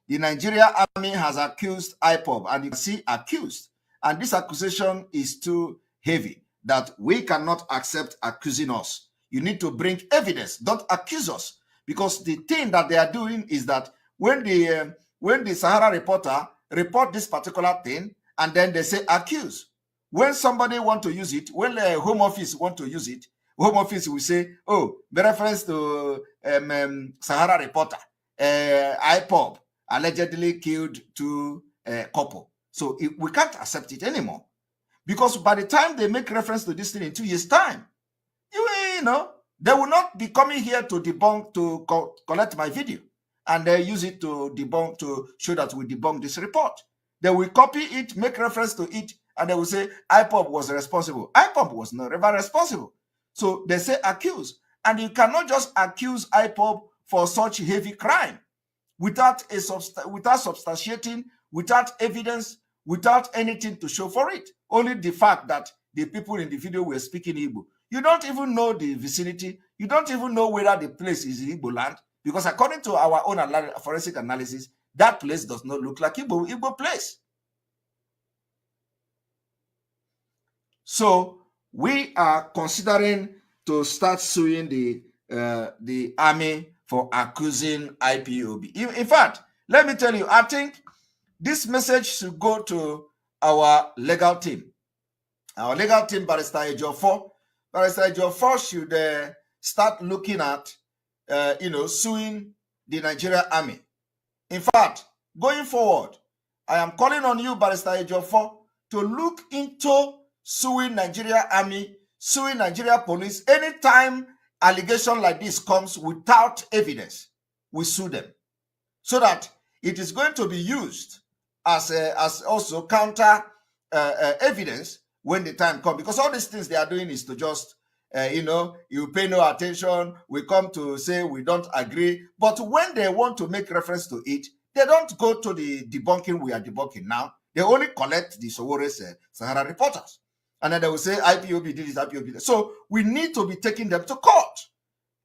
The Nigeria Army has accused IPOB, and you can see accused, and this accusation is too heavy that we cannot accept accusing us. You need to bring evidence. Don't accuse us, because the thing that they are doing is that when the Sahara Reporter report this particular thing, and then they say accuse. When somebody want to use it, when the Home Office want to use it, Home Office will say, oh, the reference to Sahara Reporter, IPOB allegedly killed two couple. So we can't accept it anymore. Because by the time they make reference to this thing in 2 years' time, you know, they will not be coming here to debunk, to collect my video, and they use it to debunk, to show that we debunk this report. They will copy it, make reference to it, and they will say IPOB was responsible. IPOB was not ever responsible. So they say accuse. And you cannot just accuse IPOB for such heavy crime without substantiating, without evidence, without anything to show for it. Only the fact that the people in the video were speaking Igbo. You don't even know the vicinity. You don't even know whether the place is in Igbo land, because according to our own forensic analysis, that place does not look like Igbo place. So we are considering to start suing the army for accusing IPOB. In fact, let me tell you, I think this message should go to our legal team. Our legal team, Barrister Ejiofor. Barrister Ejiofor should start looking at, suing the Nigerian army. In fact, going forward, I am calling on you, Barrister Ejiofor, to look into suing Nigeria army, suing Nigeria police. Anytime allegation like this comes without evidence, we sue them, so that it is going to be used as also counter evidence when the time comes. Because all these things they are doing is to just, you pay no attention. We come to say we don't agree. But when they want to make reference to it, they don't go to the debunking we are debunking now. They only collect the Sowore's Sahara reporters. And then they will say IPOB did this, IPOB did this. So we need to be taking them to court.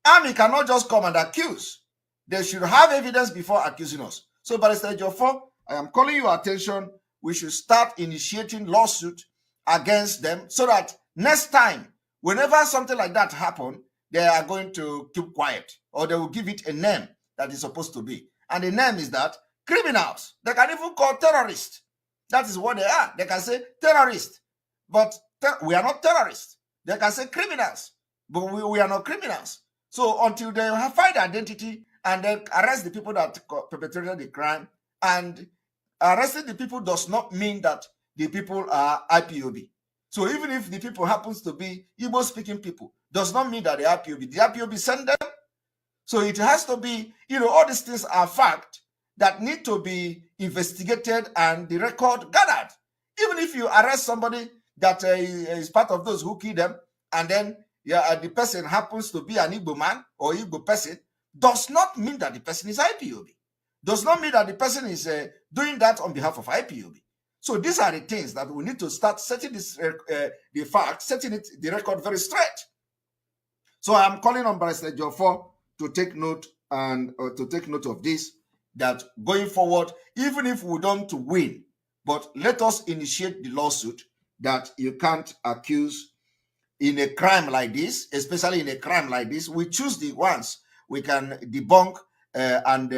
Army cannot just come and accuse. They should have evidence before accusing us. So, Barrister Ejiofor, I am calling your attention. We should start initiating lawsuit against them, so that next time, whenever something like that happens, they are going to keep quiet, or they will give it a name that is supposed to be. And the name is that criminals. They can even call terrorists. That is what they are. They can say terrorists, but we are not terrorists. They can say criminals, but we are not criminals. So until they find identity and then arrest the people that perpetrated the crime, and arresting the people does not mean that the people are IPOB. So even if the people happens to be Igbo-speaking people, does not mean that they are IPOB. The IPOB send them. So it has to be, all these things are fact that need to be investigated and the record gathered. Even if you arrest somebody that is part of those who killed them, and then the person happens to be an Igbo man or Igbo person, does not mean that the person is IPOB. Does not mean that the person is doing that on behalf of IPOB. So these are the things that we need to start setting this, the fact, setting the record very straight. So I'm calling on Barrister Ejiofor to take note of this, that going forward, even if we don't win, but let us initiate the lawsuit that you can't accuse in a crime like this, especially in a crime like this. We choose the ones we can debunk and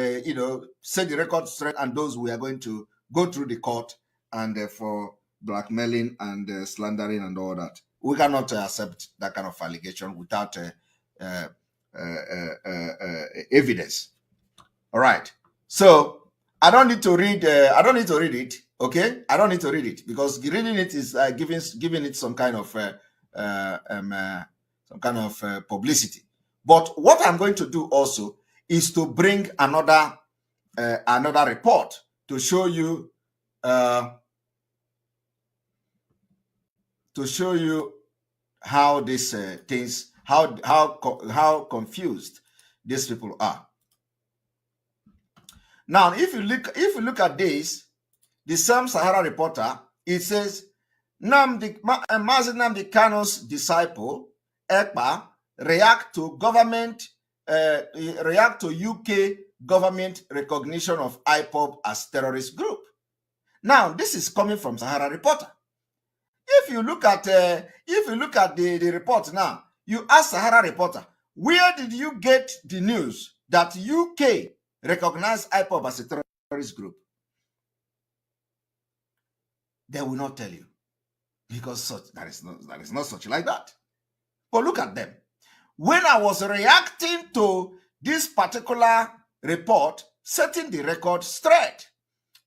set the record straight, and those we are going to go through the court and for blackmailing and slandering and all that. We cannot accept that kind of allegation without evidence. All right. So I don't need to read. I don't need to read it. Okay. I don't need to read it, because reading it is giving it some kind of publicity. But what I'm going to do also is to bring another report to show you how these things, how confused these people are. Now, if you look at this, the same Sahara reporter, it says Mazi Nnamdi Kanu's disciple Ekpa react to UK government recognition of IPOB as terrorist group. Now, this is coming from Sahara reporter. If you look at the report now, you ask Sahara reporter, where did you get the news that UK recognized IPOB as a terrorist group? They will not tell you, because that is not such like that. But look at them. When I was reacting to this particular report, setting the record straight,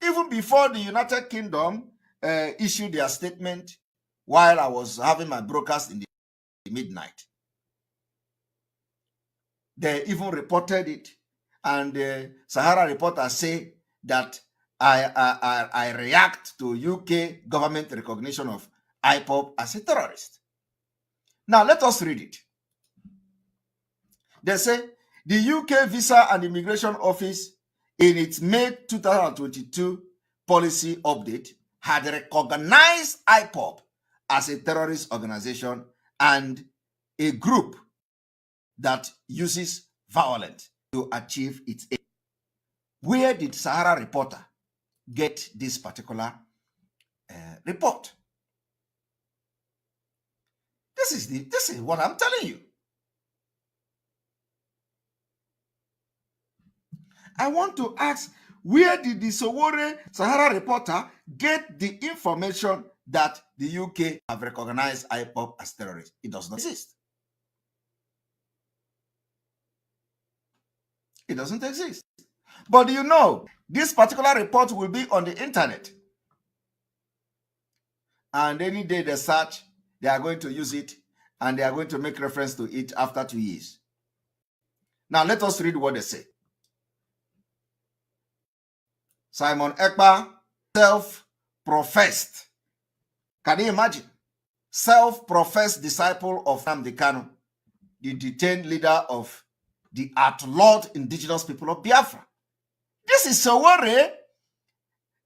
even before the United Kingdom issued their statement, while I was having my broadcast in the midnight, they even reported it, and the Sahara reporters say that I react to UK government recognition of IPOB as a terrorist. Now let us read it. They say the UK Visa and Immigration Office in its May 2022 policy update had recognized IPOB as a terrorist organization and a group that uses violence to achieve its aim. Where did Sahara Reporter get this particular report? This is what I'm telling you. I want to ask, where did the Sahara Reporter get the information that the UK have recognized IPOB as terrorists? It does not exist. It doesn't exist. But you know, this particular report will be on the internet. And any day they search, they are going to use it and they are going to make reference to it after 2 years. Now let us read what they say. Simon Ekpa, self-professed. Can you imagine? Self-professed disciple of Nnamdi Kanu, the detained leader of the outlawed indigenous people of Biafra. This is Sowore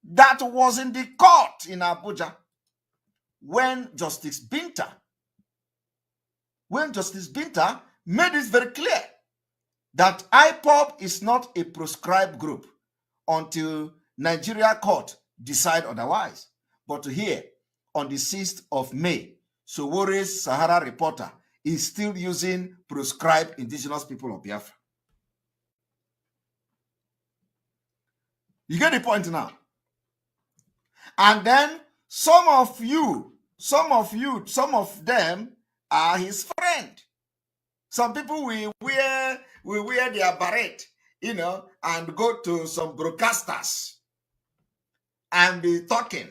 that was in the court in Abuja when Justice Binta made it very clear that IPOB is not a proscribed group until Nigeria court decide otherwise. But here, on the 6th of May, Sowore's Sahara Reporter is still using proscribed indigenous people of Biafra. You get the point now? And then some of them are his friend. Some people will wear their beret, and go to some broadcasters and be talking.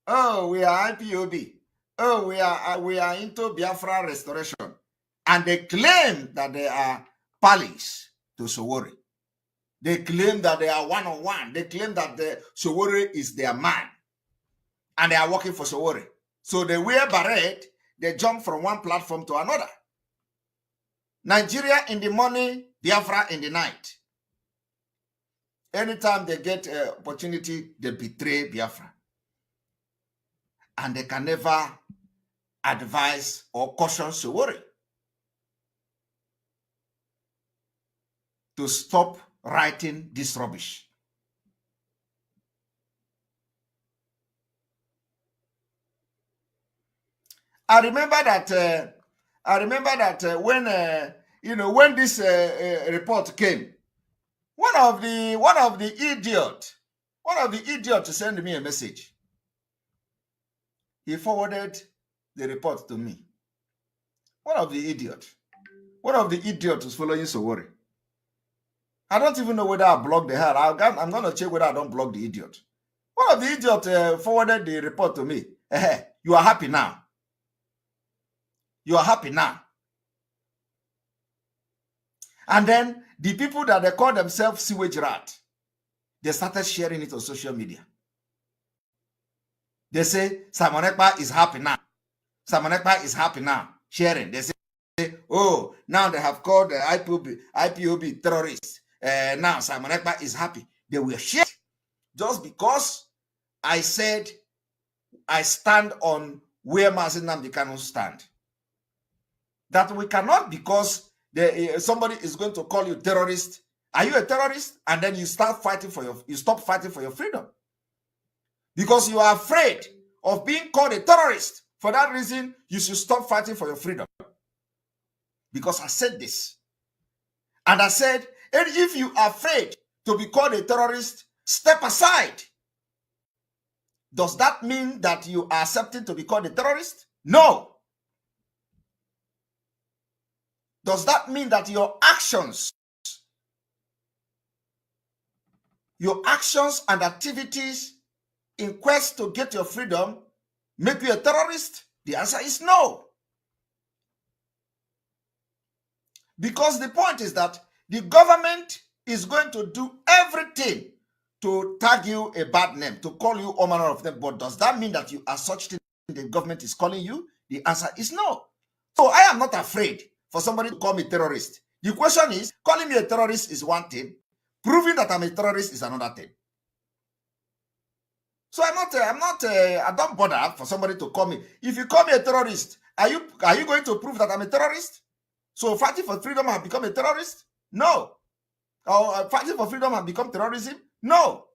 Oh, we are IPOB. Oh, we are into Biafra restoration. And they claim that they are pals to Sowore. They claim that they are one-on-one. They claim that Sowore is their man. And they are working for Sowore. So they wear beret, they jump from one platform to another. Nigeria in the morning, Biafra in the night. Anytime they get an opportunity, they betray Biafra. And they can never advise or caution Sowore to stop writing this rubbish. I remember that when this report came, one of the idiots sent me a message. He forwarded the report to me. One of the idiots is following Sowore. I don't even know whether I blocked the hell. I'm going to check whether I don't block the idiot. One of the idiots forwarded the report to me. You are happy now. You are happy now. And then the people that they call themselves sewage rat, they started sharing it on social media. They say, Simon Ekpa is happy now. Simon Ekpa is happy now. Sharing. They say, oh, now they have called the IPOB terrorists. Now Simon Ekpa is happy. They will share just because I said I stand on where Mazi Nnamdi Kanu stand. That we cannot, because somebody is going to call you terrorist. Are you a terrorist? And then you stop fighting for your freedom. Because you are afraid of being called a terrorist. For that reason, you should stop fighting for your freedom. Because I said this. And I said, if you are afraid to be called a terrorist, step aside. Does that mean that you are accepting to be called a terrorist? No. Does that mean that your actions and activities in quest to get your freedom make you a terrorist? The answer is no. Because the point is that the government is going to do everything to tag you a bad name, to call you all manner of them. But does that mean that you are such thing the government is calling you? The answer is no. So I am not afraid for somebody to call me terrorist. The question is, calling me a terrorist is one thing. Proving that I'm a terrorist is another thing. So I don't bother for somebody to call me. If you call me a terrorist, are you going to prove that I'm a terrorist? So fighting for freedom has become a terrorist? No. Or fighting for freedom has become terrorism? No.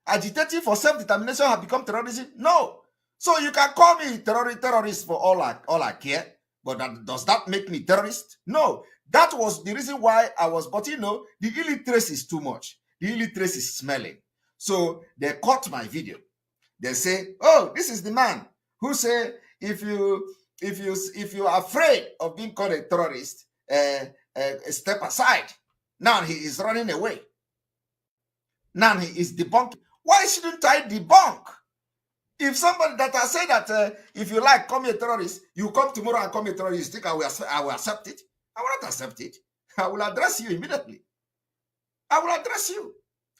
Agitating for self-determination has become terrorism? No. So you can call me terrorist for all I care, but does that make me terrorist? No. That was the reason why I was, but the illiteracy is too much. The illiteracy is smelling. So they cut my video. They say, oh, this is the man who say if you are afraid of being called a terrorist, step aside. Now he is running away. Now he is debunking. Why shouldn't I debunk? If somebody that I say that if you like call me a terrorist, you come tomorrow and call me a terrorist, you think I will accept it? I will not accept it. I will address you immediately. I will address you.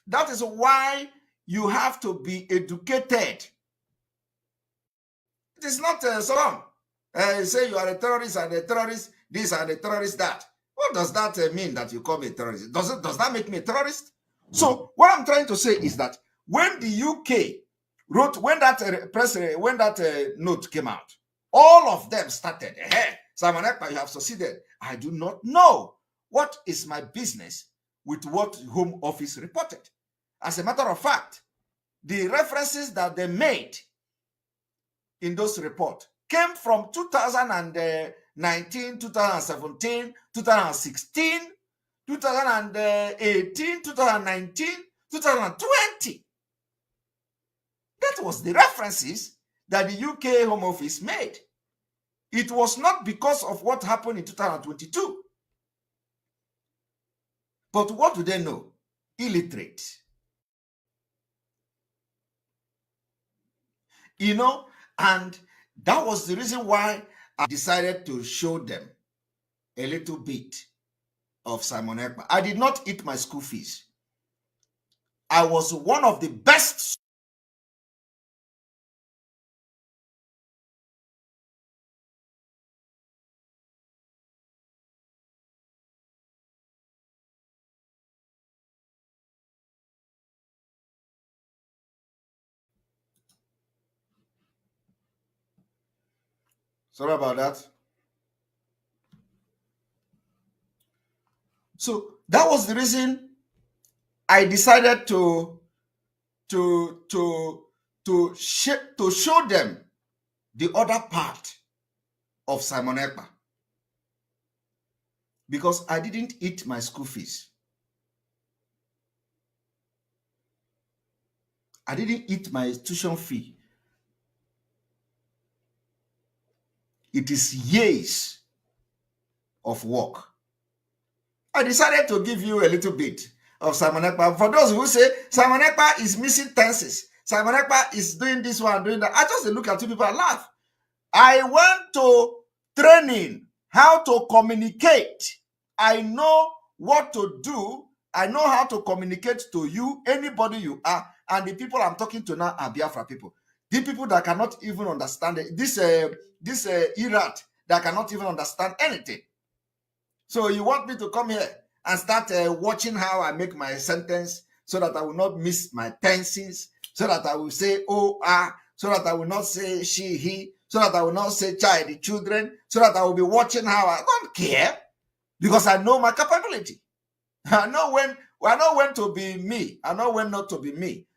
That is why you have to be educated. It is not so say you are a terrorist and a terrorist this and a terrorist that. What does that mean that you call me a terrorist? Does that make me a terrorist? So what I'm trying to say is that when the UK wrote, when that note came out, all of them started, hey, Simon Ekpa, you have succeeded. I do not know. What is my business with what Home Office reported? As a matter of fact, the references that they made in those reports came from 2019, 2017, 2016, 2018, 2019, 2020. That was the references that the UK Home Office made. It was not because of what happened in 2022. But what do they know? Illiterate. And that was the reason why I decided to show them a little bit of Simon Ekpa. I did not eat my school fees. I was one of the best. Sorry about that. So that was the reason I decided to show them the other part of Simon Ekpa, because I didn't eat my school fees. I didn't eat my tuition fee. It is years of work. I decided to give you a little bit of Simon Ekpa. For those who say Simon Ekpa is missing tenses, Simon Ekpa is doing this one, doing that, I just look at two people and laugh. I went to training how to communicate. I know what to do. I know how to communicate to you, anybody you are, and the people I'm talking to now are Biafra people. The people that cannot even understand it. This Iraq that cannot even understand anything. So you want me to come here and start watching how I make my sentence so that I will not miss my tenses, so that I will say oh, ah, so that I will not say she, he, so that I will not say child, the children, so that I will be watching how I don't care, because I know my capability. I know when to be me. I know when not to be me.